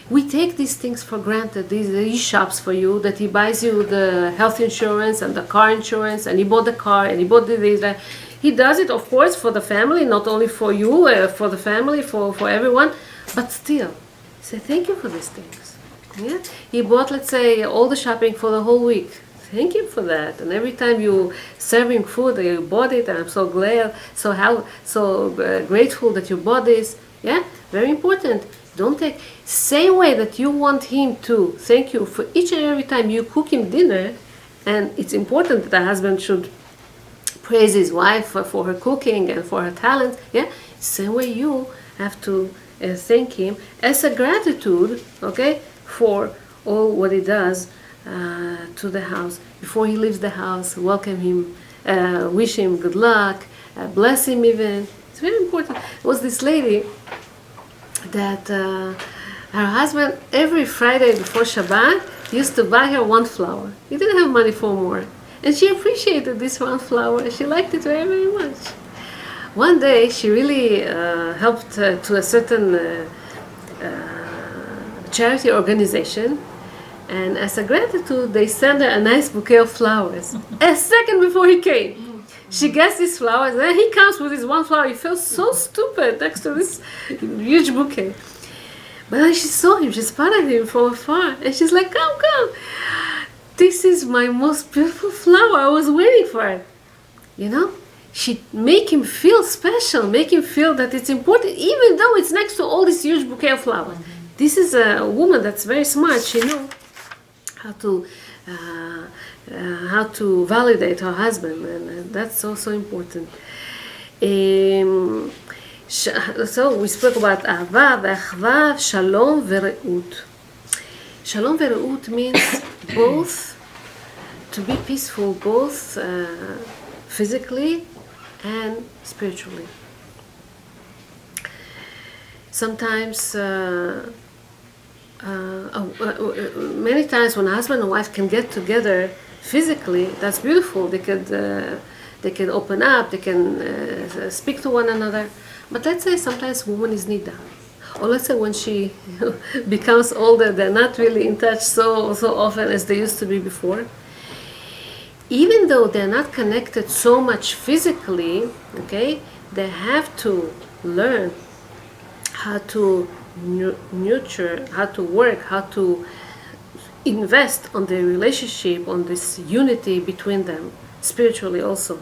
Speaker 1: We take these things for granted. He shops for you, that he buys you the health insurance and the car insurance, and he bought the car and he bought this. He does it, of course, for the family, not only for you, for the family, for everyone, but still, say thank you for these things. Yeah? He bought, let's say, all the shopping for the whole week. Thank him for that. And every time you serve him food, you bought it, and I'm so glad, so grateful that you bought this. Yeah, very important. Don't take same way that you want him to thank you for each and every time you cook him dinner, and it's important that the husband should praise his wife for her cooking and for her talent. Yeah, same way you have to thank him as a gratitude. Okay. For all what he does to the house. Before he leaves the house, welcome him, wish him good luck, bless him even. It's very important. There was this lady that her husband, every Friday before Shabbat, used to buy her one flower. He didn't have money for more. And she appreciated this one flower. She liked it very, very much. One day, she really helped to a certain charity organization, and as a gratitude they sent her a nice bouquet of flowers. A second before he came, she gets these flowers, and then he comes with his one flower. He felt so stupid next to this huge bouquet. But then she saw him, she spotted him from afar, and she's like, come, this is my most beautiful flower, I was waiting for it. She make him feel special, make him feel that it's important, even though it's next to all this huge bouquet of flowers. This is a woman that's very smart. She knows how to validate her husband, and that's also important. So we spoke about ahava, ve'achva, shalom, ve'reut. Shalom ve'reut means both to be peaceful, both physically and spiritually. Sometimes. Many times when a husband and wife can get together physically, that's beautiful. They can open up, they can speak to one another. But let's say sometimes woman is nida. Or let's say when she becomes older, they're not really in touch so often as they used to be before. Even though they're not connected so much physically, okay, they have to learn how to nurture, how to work, how to invest on their relationship, on this unity between them, spiritually also.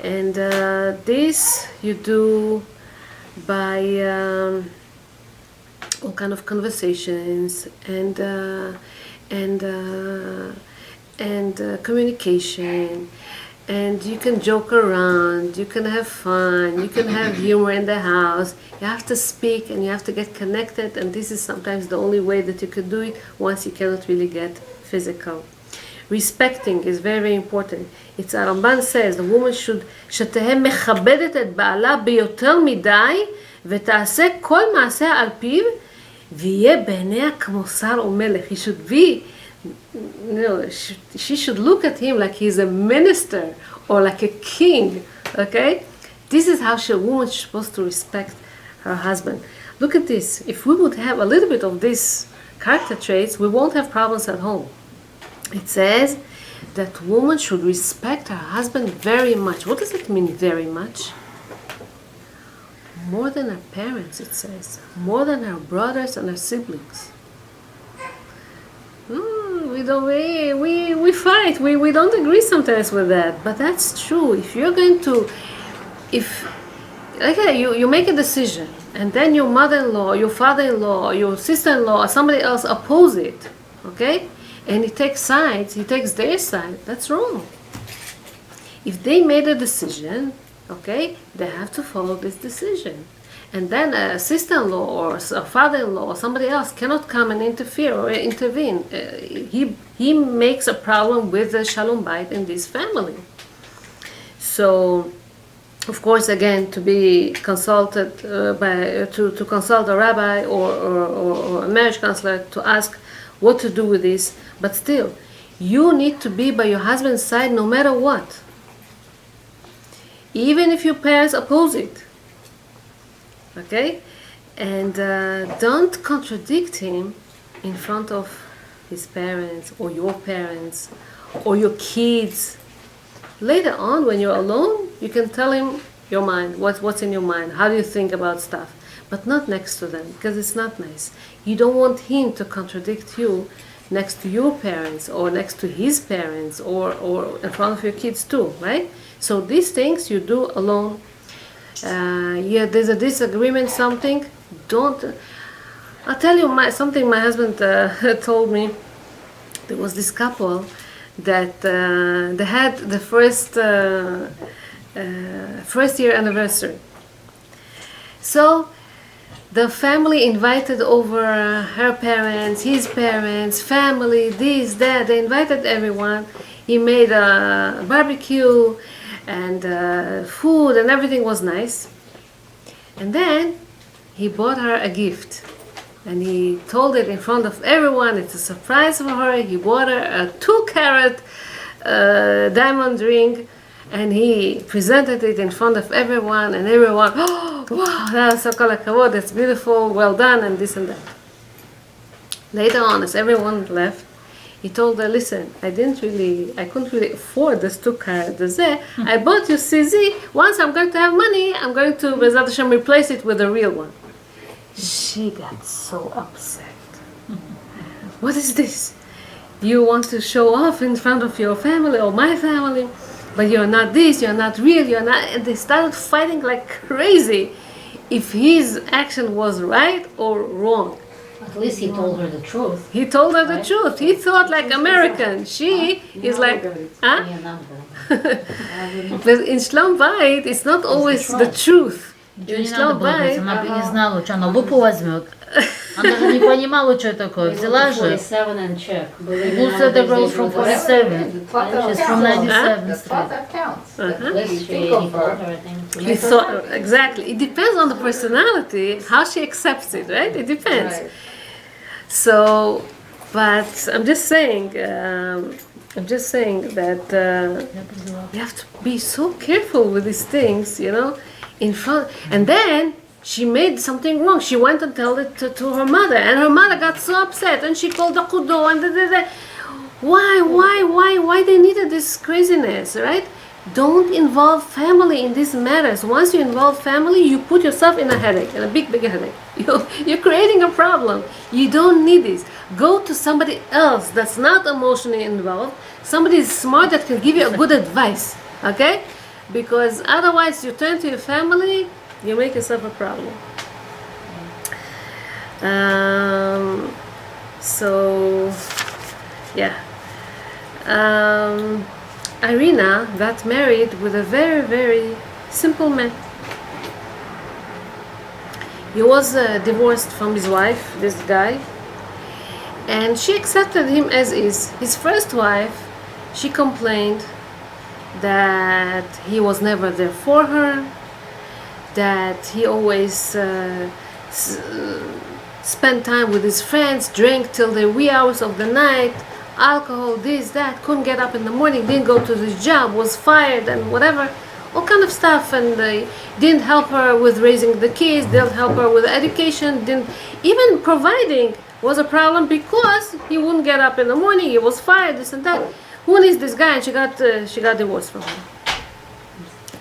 Speaker 1: And this you do by all kind of conversations and communication, and you can joke around, you can have fun, you can have humor in the house. You have to speak and you have to get connected, and this is sometimes the only way that you can do it once you cannot really get physical. Respecting is very, very important. It's Ramban says the woman should שתהא מכבדת את בעלה ביותר מדי ותעשה כל מעשה על פיו ויהיה בעיניה כמו שר ומלך. He should be, she should look at him like he's a minister or like a king. Okay, this is how a woman is supposed to respect her husband. Look at this. If we would have a little bit of these character traits, we won't have problems at home. It says that woman should respect her husband very much. What does it mean, very much? More than her parents, it says. More than her brothers and her siblings. We fight. We don't agree sometimes with that. But that's true. If you're going to, okay, you make a decision, and then your mother-in-law, your father-in-law, your sister-in-law, or somebody else oppose it, okay? And he takes sides, he takes their side, that's wrong. If they made a decision, okay, they have to follow this decision. And then a sister-in-law or a father-in-law or somebody else cannot come and interfere or intervene. He makes a problem with the shalom bayit in this family. So, of course, again, to be consulted to consult a rabbi or a marriage counselor to ask what to do with this. But still, you need to be by your husband's side no matter what. Even if your parents oppose it. Okay? And don't contradict him in front of his parents or your parents or your kids. Later on, when you're alone, you can tell him your mind, what's in your mind, how do you think about stuff. But not next to them, because it's not nice. You don't want him to contradict you next to your parents or next to his parents or in front of your kids too, right? So these things you do alone. There's a disagreement, something, don't... I'll tell you something my husband told me. There was this couple that they had the first year anniversary. So the family invited over her parents, his parents, family, this, that. They invited everyone. He made a barbecue and food, and everything was nice. And then he bought her a gift. And he told it in front of everyone. It's a surprise for her. He bought her a 2-carat diamond ring. And he presented it in front of everyone, and everyone, oh, wow, that's so kol hakavod, that's beautiful, well done, and this and that. Later on, as everyone left, he told her, listen, I couldn't really afford this 2-carat. I bought you CZ. Once I'm going to have money, I'm going to, B'ezrat Hashem, replace it with a real one. She got so upset. What is this? You want to show off in front of your family or my family? But you're not this, you're not real, you're not... And they started fighting like crazy if his action was right or wrong.
Speaker 4: At least he told her the truth.
Speaker 1: He told her the truth. He thought like American. She is like... Huh? But in Shalom Bayit, it's not always the truth.
Speaker 4: Ничего не надо было говорить, она бы не знала, что она лупу возьмет. Она же не понимала, что такое. Взяла же. Who said the girl's from 47? She's from 97 Street.
Speaker 1: He thought, exactly. It depends on the personality, how she accepts it, right? It depends. Right. So, but I'm just saying that you have to be so careful with these things, you know. in front, and then she made something wrong. She went and told it to her mother, and her mother got so upset, and she called the kudo and why they needed this craziness, right? Don't involve family in these matters. Once you involve family, you put yourself in a headache, in a big headache. You're creating a problem. You don't need this. Go to somebody else that's not emotionally involved, somebody smart that can give you a good advice, okay? Because otherwise you turn to your family, you make yourself a problem. So, yeah. Irina got married with a very, very simple man. He was divorced from his wife, this guy, and she accepted him as is. His first wife, she complained that he was never there for her, that he always spent time with his friends, drank till the wee hours of the night, alcohol, this, that, couldn't get up in the morning, didn't go to his job, was fired and whatever, all kind of stuff, and didn't help her with raising the kids, didn't help her with education, didn't even providing was a problem because he wouldn't get up in the morning, he was fired, this and that. Who needs this guy? And she got divorced from him.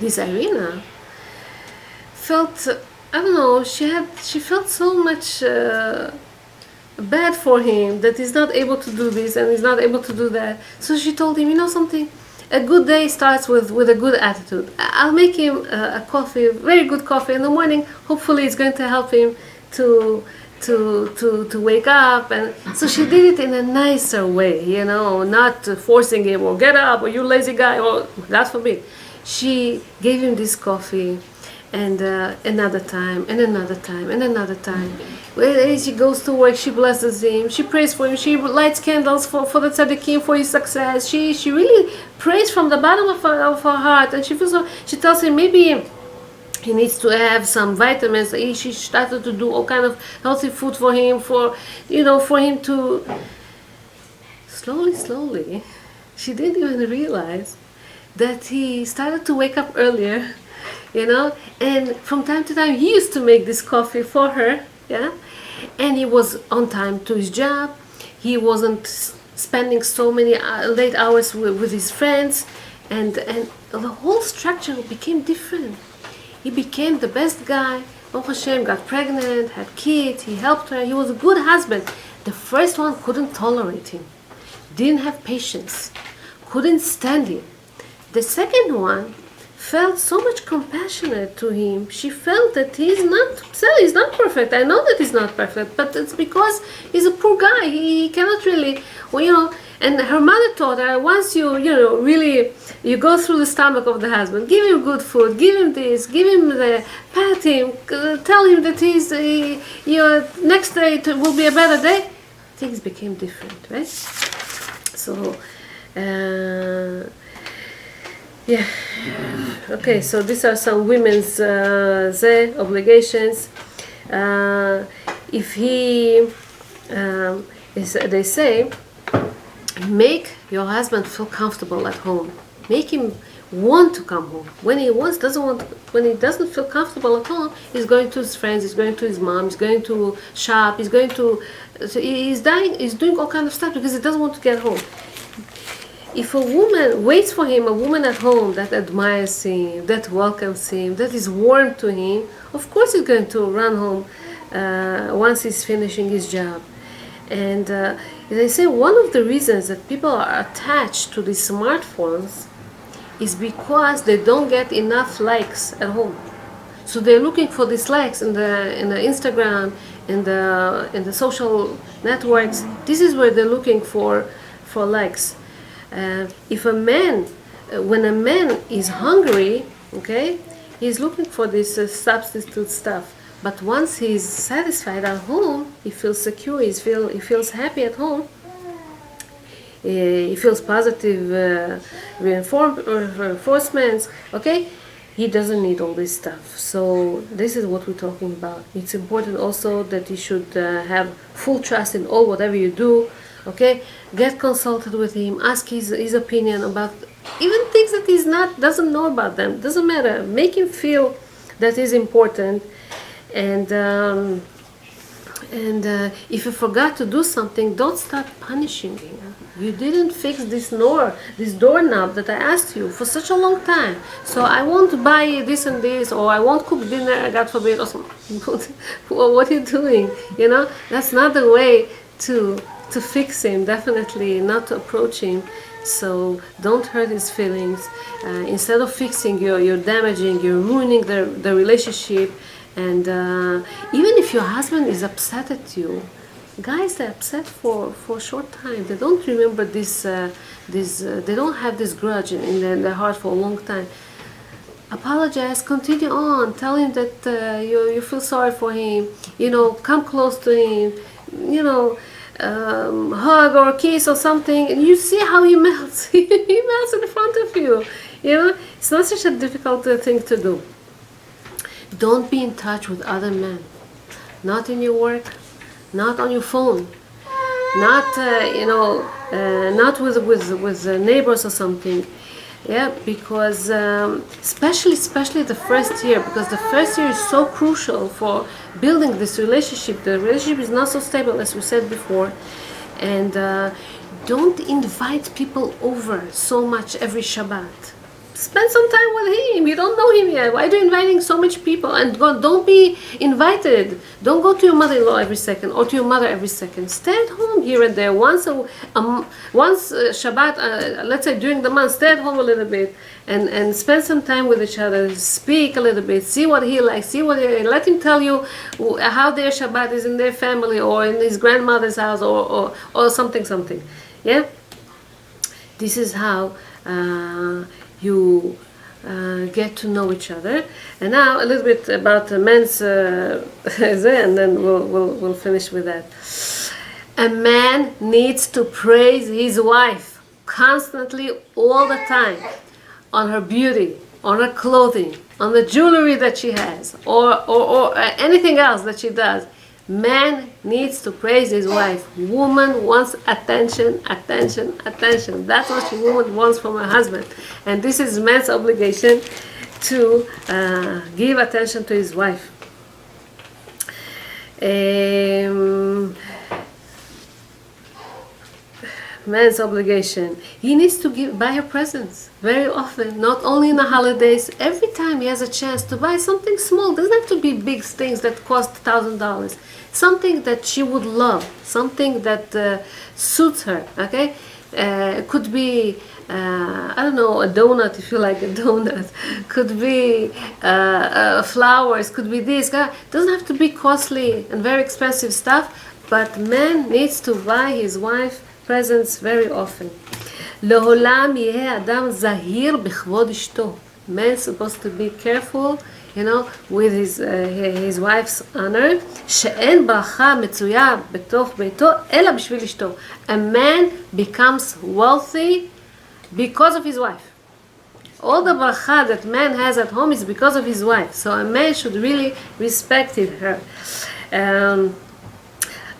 Speaker 1: This Irina felt, I don't know, she felt so much bad for him that he's not able to do this and he's not able to do that. So she told him, you know something, a good day starts with a good attitude. I'll make him a coffee, very good coffee in the morning. Hopefully it's going to help him to wake up. And so she did it in a nicer way, you know, not forcing him or get up or you lazy guy or God forbid. She gave him this coffee and another time and another time and another time. When she goes to work, she blesses him, she prays for him, she lights candles for the tzaddikim, for his success. She really prays from the bottom of her heart, and she tells him maybe he needs to have some vitamins. She started to do all kind of healthy food for him, for him to slowly. She didn't even realize that he started to wake up earlier, and from time to time he used to make this coffee for her, and he was on time to his job. He wasn't spending so many late hours with his friends, and the whole structure became different. He became the best guy. Baruch Hashem, got pregnant, had kids, he helped her, he was a good husband. The first one couldn't tolerate him, didn't have patience, couldn't stand him. The second one felt so much compassionate to him. She felt that he's not perfect. I know that he's not perfect, but it's because he's a poor guy. He cannot really, and her mother taught her, once you go through the stomach of the husband, give him good food, give him this, give him the, pat him, tell him that next day it will be a better day. Things became different, right? So, okay, so these are some women's obligations. If he, they say, make your husband feel comfortable at home. Make him want to come home. When he doesn't feel comfortable at home, he's going to his friends, he's going to his mom, he's going to shop, he's doing all kind of stuff because he doesn't want to get home. If a woman waits for him, a woman at home that admires him, that welcomes him, that is warm to him, of course he's going to run home once he's finishing his job. And they say one of the reasons that people are attached to these smartphones is because they don't get enough likes at home. So they're looking for these likes in the Instagram, in the social networks. This is where they're looking for likes. When a man is hungry, okay, he's looking for this substitute stuff. But once he's satisfied at home, he feels secure, he feels happy at home, he feels positive reinforcements, okay? He doesn't need all this stuff. So this is what we're talking about. It's important also that you should have full trust in whatever you do, okay? Get consulted with him, ask his opinion about even things that doesn't know about them. Doesn't matter. Make him feel that is important. And if you forgot to do something, don't start punishing him. You didn't fix this doorknob that I asked you for such a long time. So I won't buy this and this, or I won't cook dinner, God forbid, or something. What are you doing? You know, that's not the way to fix him. Definitely not to approach him. So don't hurt his feelings. Instead of fixing, you're damaging, you're ruining the relationship. And even if your husband is upset at you, guys, they're upset for a short time. They don't remember they don't have this grudge in their heart for a long time. Apologize, continue on, tell him that you feel sorry for him, you know, come close to him, you know, hug or kiss or something, and you see how he melts. He melts in front of you. You know, it's not such a difficult thing to do. Don't be in touch with other men, not in your work, not on your phone, not not with neighbors or something. Yeah, because especially the first year, because the first year is so crucial for building this relationship. The relationship is not so stable, as we said before, and don't invite people over so much every Shabbat. Spend some time with him. You don't know him yet. Why are you inviting so much people? And don't be invited. Don't go to your mother-in-law every second or to your mother every second. Stay at home here and there. Once Shabbat, let's say during the month, stay at home a little bit and spend some time with each other. Speak a little bit. See what he likes. Let him tell you how their Shabbat is in their family or in his grandmother's house or something. Yeah. This is how you get to know each other. And now a little bit about the men's and then we'll finish with that. A man needs to praise his wife constantly, all the time, on her beauty, on her clothing, on the jewelry that she has, or anything else that she does. Man needs to praise his wife. Woman wants attention. That's what a woman wants from her husband. And this is man's obligation to give attention to his wife. Man's obligation. He needs to buy her presents very often, not only in the holidays. Every time he has a chance to buy something small. Doesn't have to be big things that cost $1,000. Something that she would love, something that suits her. Okay, could be I don't know, a donut if you like a donut. Could be flowers. Could be this. Doesn't have to be costly and very expensive stuff. But man needs to buy his wife presents very often. לעולם יהיה אדם זהיר בכבוד אשתו. Man is supposed to be careful, you know, with his wife's honor. שאין ברכה מצויה בתוך ביתו אלא בשביל אשתו. A man becomes wealthy because of his wife. All the bracha that man has at home is because of his wife. So a man should really respect her.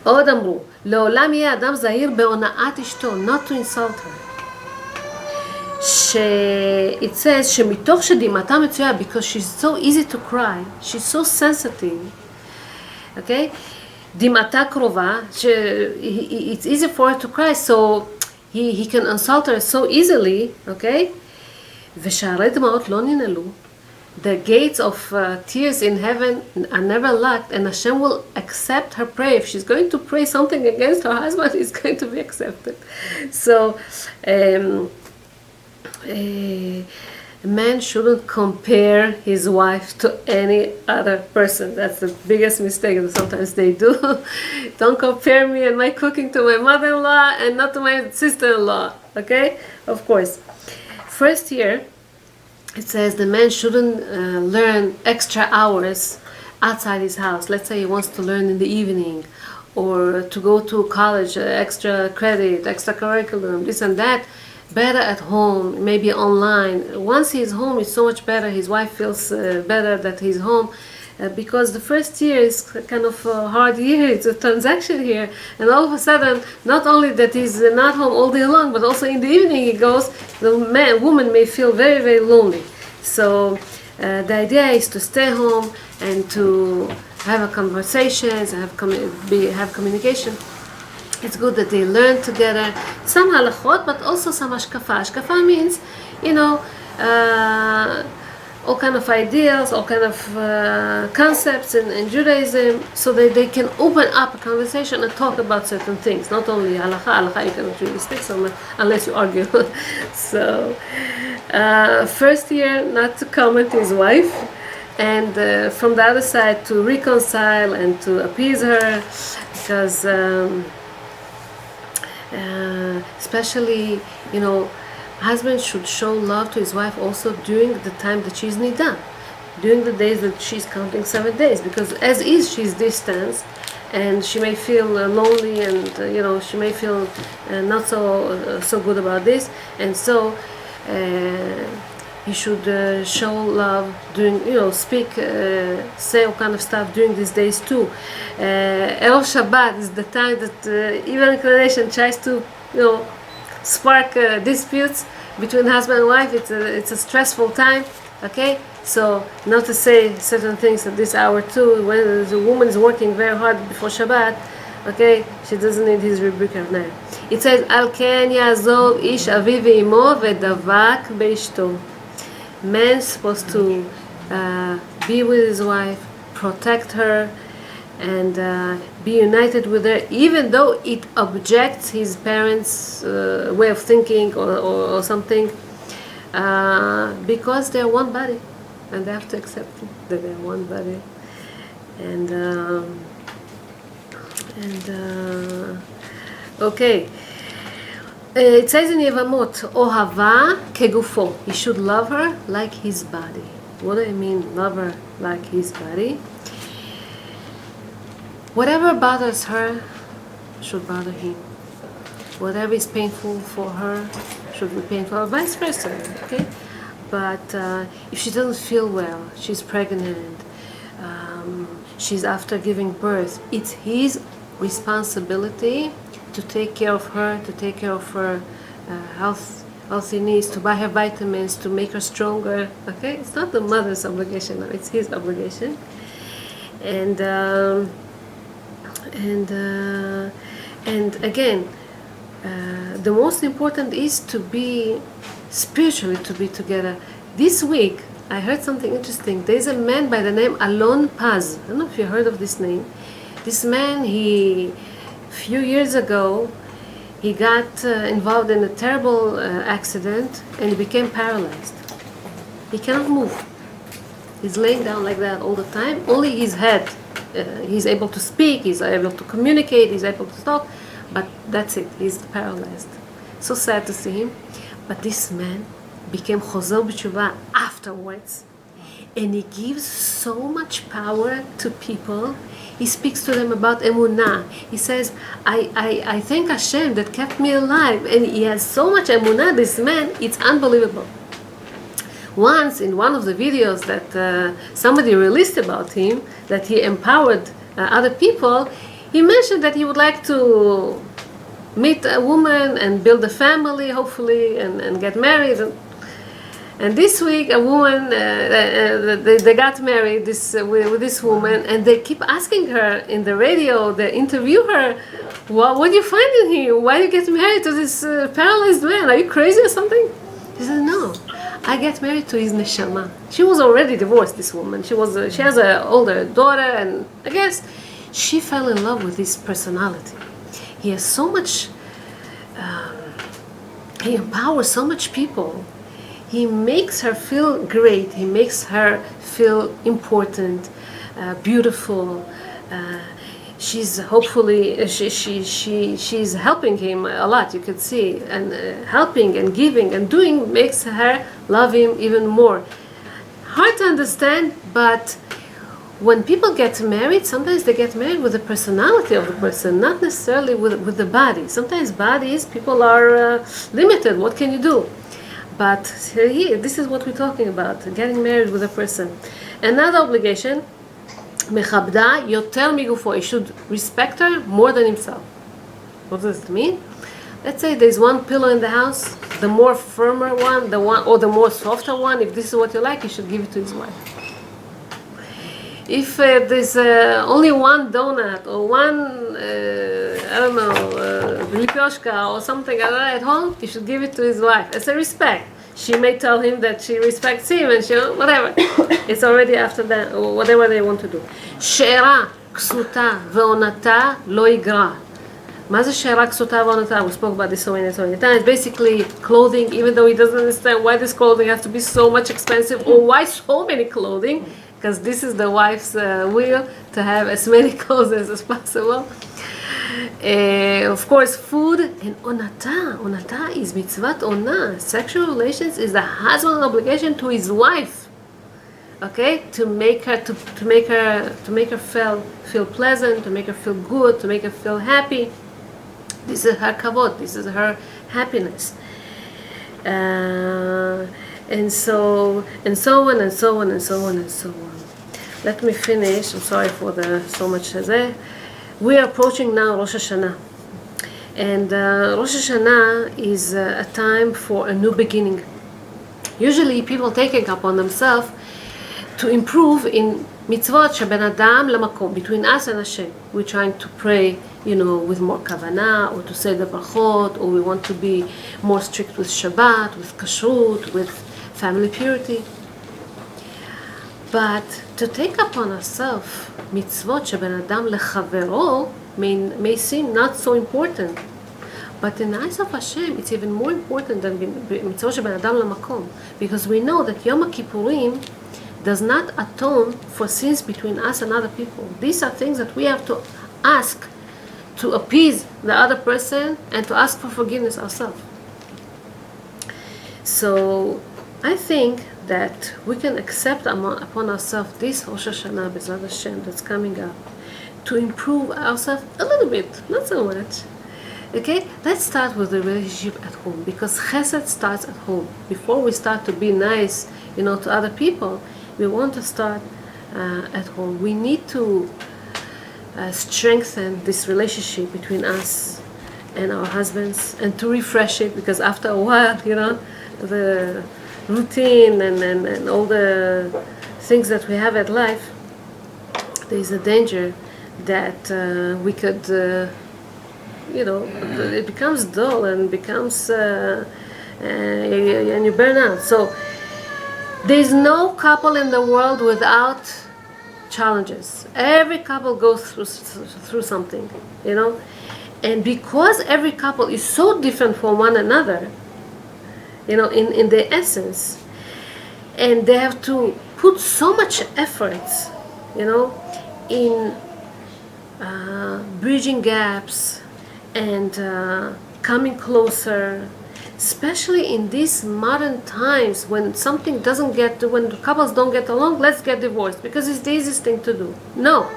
Speaker 1: עוד אמרו, לעולם יהיה אדם זהיר בהונאת אשתו, not to insult her. It says שמתוך שדמעתה מצויה, because she's so easy to cry, she's so sensitive, okay? דמעתה קרובה, it's easy for her to cry, so he can insult her so easily, okay? ושערי דמעות לא ננעלו. The gates of tears in heaven are never locked, and Hashem will accept her prayer. If she's going to pray something against her husband, it's going to be accepted. So, a man shouldn't compare his wife to any other person. That's the biggest mistake that sometimes they do. Don't compare me and my cooking to my mother-in-law and not to my sister-in-law. Okay? Of course. First year, it says the man shouldn't learn extra hours outside his house. Let's say he wants to learn in the evening or to go to college, extra credit, extra curriculum, this and that. Better at home, maybe online. Once he's home, it's so much better. His wife feels better that he's home. Because the first year is kind of a hard year, it's a transaction here, and all of a sudden, not only that he's not home all day long, but also in the evening he goes, woman may feel very, very lonely. So The idea is to stay home and to have a conversations, have communication. It's good that they learn together some halachot, but also some ashkafa. Ashkafa means, all kind of ideas, all kind of concepts in Judaism, so that they can open up a conversation and talk about certain things. Not only halacha you cannot really speak so much unless you argue. So, first year not to comment his wife, and from the other side to reconcile and to appease her, because especially, husband should show love to his wife also during the time that she's nida, during the days that she's counting 7 days, because as is she's distant and she may feel lonely, and she may feel not so good about this, and so you should show love during, speak, say all kind of stuff during these days too. El Shabbat is the time that even inclination tries to, spark disputes between husband and wife. It's a stressful time, okay? So not to say certain things at this hour too, when the woman is working very hard before Shabbat, okay? She doesn't need his rebuke now. It says, Al ken yazov ish aviv ve'imo ve'davak be'ishto. Man's supposed to be with his wife, protect her, and be united with her, even though it objects his parents' way of thinking or something, because they're one body, and they have to accept that they're one body. Okay. It says in Yevamot, Ohava kegufo. He should love her like his body. What do I mean, love her like his body? Whatever bothers her should bother him. Whatever is painful for her should be painful, or vice versa, okay? But if she doesn't feel well, she's pregnant, she's after giving birth, it's his responsibility to take care of her, to take care of her healthy needs, to buy her vitamins, to make her stronger, okay? It's not the mother's obligation, it's his obligation. And again, the most important is to be spiritually, to be together. This week, I heard something interesting. There's a man by the name Alon Paz. I don't know if you heard of this name. This man, a few years ago, he got involved in a terrible accident and he became paralyzed. He cannot move. He's laying down like that all the time. Only his head. He's able to speak, he's able to communicate, he's able to talk, but that's it. He's paralyzed. So sad to see him. But this man became Chozer B'Tshuva afterwards. And he gives so much power to people. He speaks to them about emunah. He says, I thank Hashem that kept me alive. And he has so much emunah, this man, it's unbelievable. Once in one of the videos that somebody released about him, that he empowered other people, he mentioned that he would like to meet a woman and build a family, hopefully, and get married. And this week, a woman, they got married with this woman, and they keep asking her in the radio, they interview her, what do you find in here? Why do you get married to this paralyzed man? Are you crazy or something? She said, no, I get married to his neshama. She was already divorced, this woman. She has an older daughter, and I guess she fell in love with his personality. He has so much, he empowers so much people. He makes her feel great. He makes her feel important, beautiful. She's hopefully she's helping him a lot. You can see, and helping and giving and doing makes her love him even more. Hard to understand, but when people get married, sometimes they get married with the personality of the person, not necessarily with the body. Sometimes bodies, people are limited. What can you do? But here, this is what we're talking about, getting married with a person. Another obligation, mechabda yoter migufo, he should respect her more than himself. What does it mean? Let's say there's one pillow in the house, the more firmer one, or the more softer one, if this is what you like, you should give it to his wife. If there's only one donut or one, I don't know, lipyoshka or something like that at home, you should give it to his wife as a respect. She may tell him that she respects him and she, whatever. It's already after that, or whatever they want to do. שארה, כסותה ועונתה לא יגרע. מה זה שארה, כסותה ועונתה? We spoke about this so many times. Basically, clothing, even though he doesn't understand why this clothing has to be so much expensive or why so many clothing, because this is the wife's will to have as many clothes as possible. Of course, food and onata. Onata is mitzvat ona. Sexual relations is the husband's obligation to his wife. Okay, to make her feel pleasant, to make her feel good, to make her feel happy. This is her kavod. This is her happiness. And so on and so on and so on and so on and so on. Let me finish. I'm sorry for so much. We are approaching now Rosh Hashanah, and Rosh Hashanah is a time for a new beginning. Usually, people taking upon themselves to improve in mitzvot sheben adam lamakom, between us and Hashem. We're trying to pray, with more kavanah, or to say the brachot, or we want to be more strict with Shabbat, with kashrut, with family purity. But to take upon ourselves mitzvot sheben adam lechavero may seem not so important. But in the eyes of Hashem, it's even more important than mitzvot sheben adam lamakom, because we know that Yom Kippurim does not atone for sins between us and other people. These are things that we have to ask to appease the other person and to ask for forgiveness ourselves. So I think that we can accept upon ourselves this Rosh Hashanah B'ezrat Hashem that's coming up to improve ourselves a little bit, not so much. Okay, let's start with the relationship at home, because chesed starts at home. Before we start to be nice, to other people, we want to start at home. We need to strengthen this relationship between us and our husbands, and to refresh it, because after a while, the routine and all the things that we have at life, there is a danger that we could, it becomes dull and becomes, and you burn out. So there is no couple in the world without challenges. Every couple goes through something, and because every couple is so different from one another, in their essence, and they have to put so much efforts, in bridging gaps and coming closer, especially in these modern times when when couples don't get along, let's get divorced, because it's the easiest thing to do. No,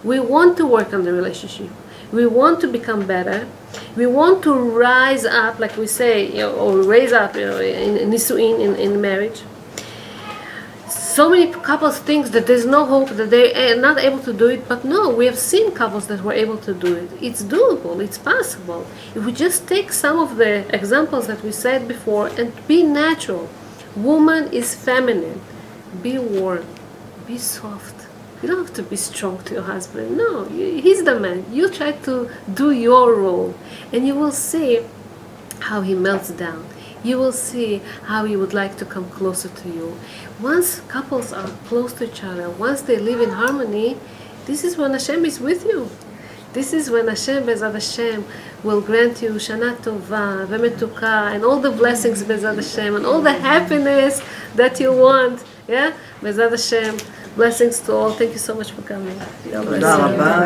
Speaker 1: we want to work on the relationship. We want to become better. We want to rise up, like we say, or raise up, in nisuin, in marriage. So many couples think that there's no hope, that they are not able to do it, but no, we have seen couples that were able to do it. It's doable, it's possible. If we just take some of the examples that we said before and be natural. Woman is feminine. Be warm, be soft. You don't have to be strong to your husband. No, he's the man. You try to do your role, and you will see how he melts down. You will see how he would like to come closer to you. Once couples are close to each other, once they live in harmony, this is when Hashem is with you. This is when Hashem, B'ezrat Hashem, will grant you Shana Tova, Vemetuka, and all the blessings, B'ezrat Hashem, and all the happiness that you want. Yeah? B'ezrat Hashem. Blessings to all. Thank you so much for coming.
Speaker 2: תודה רבה,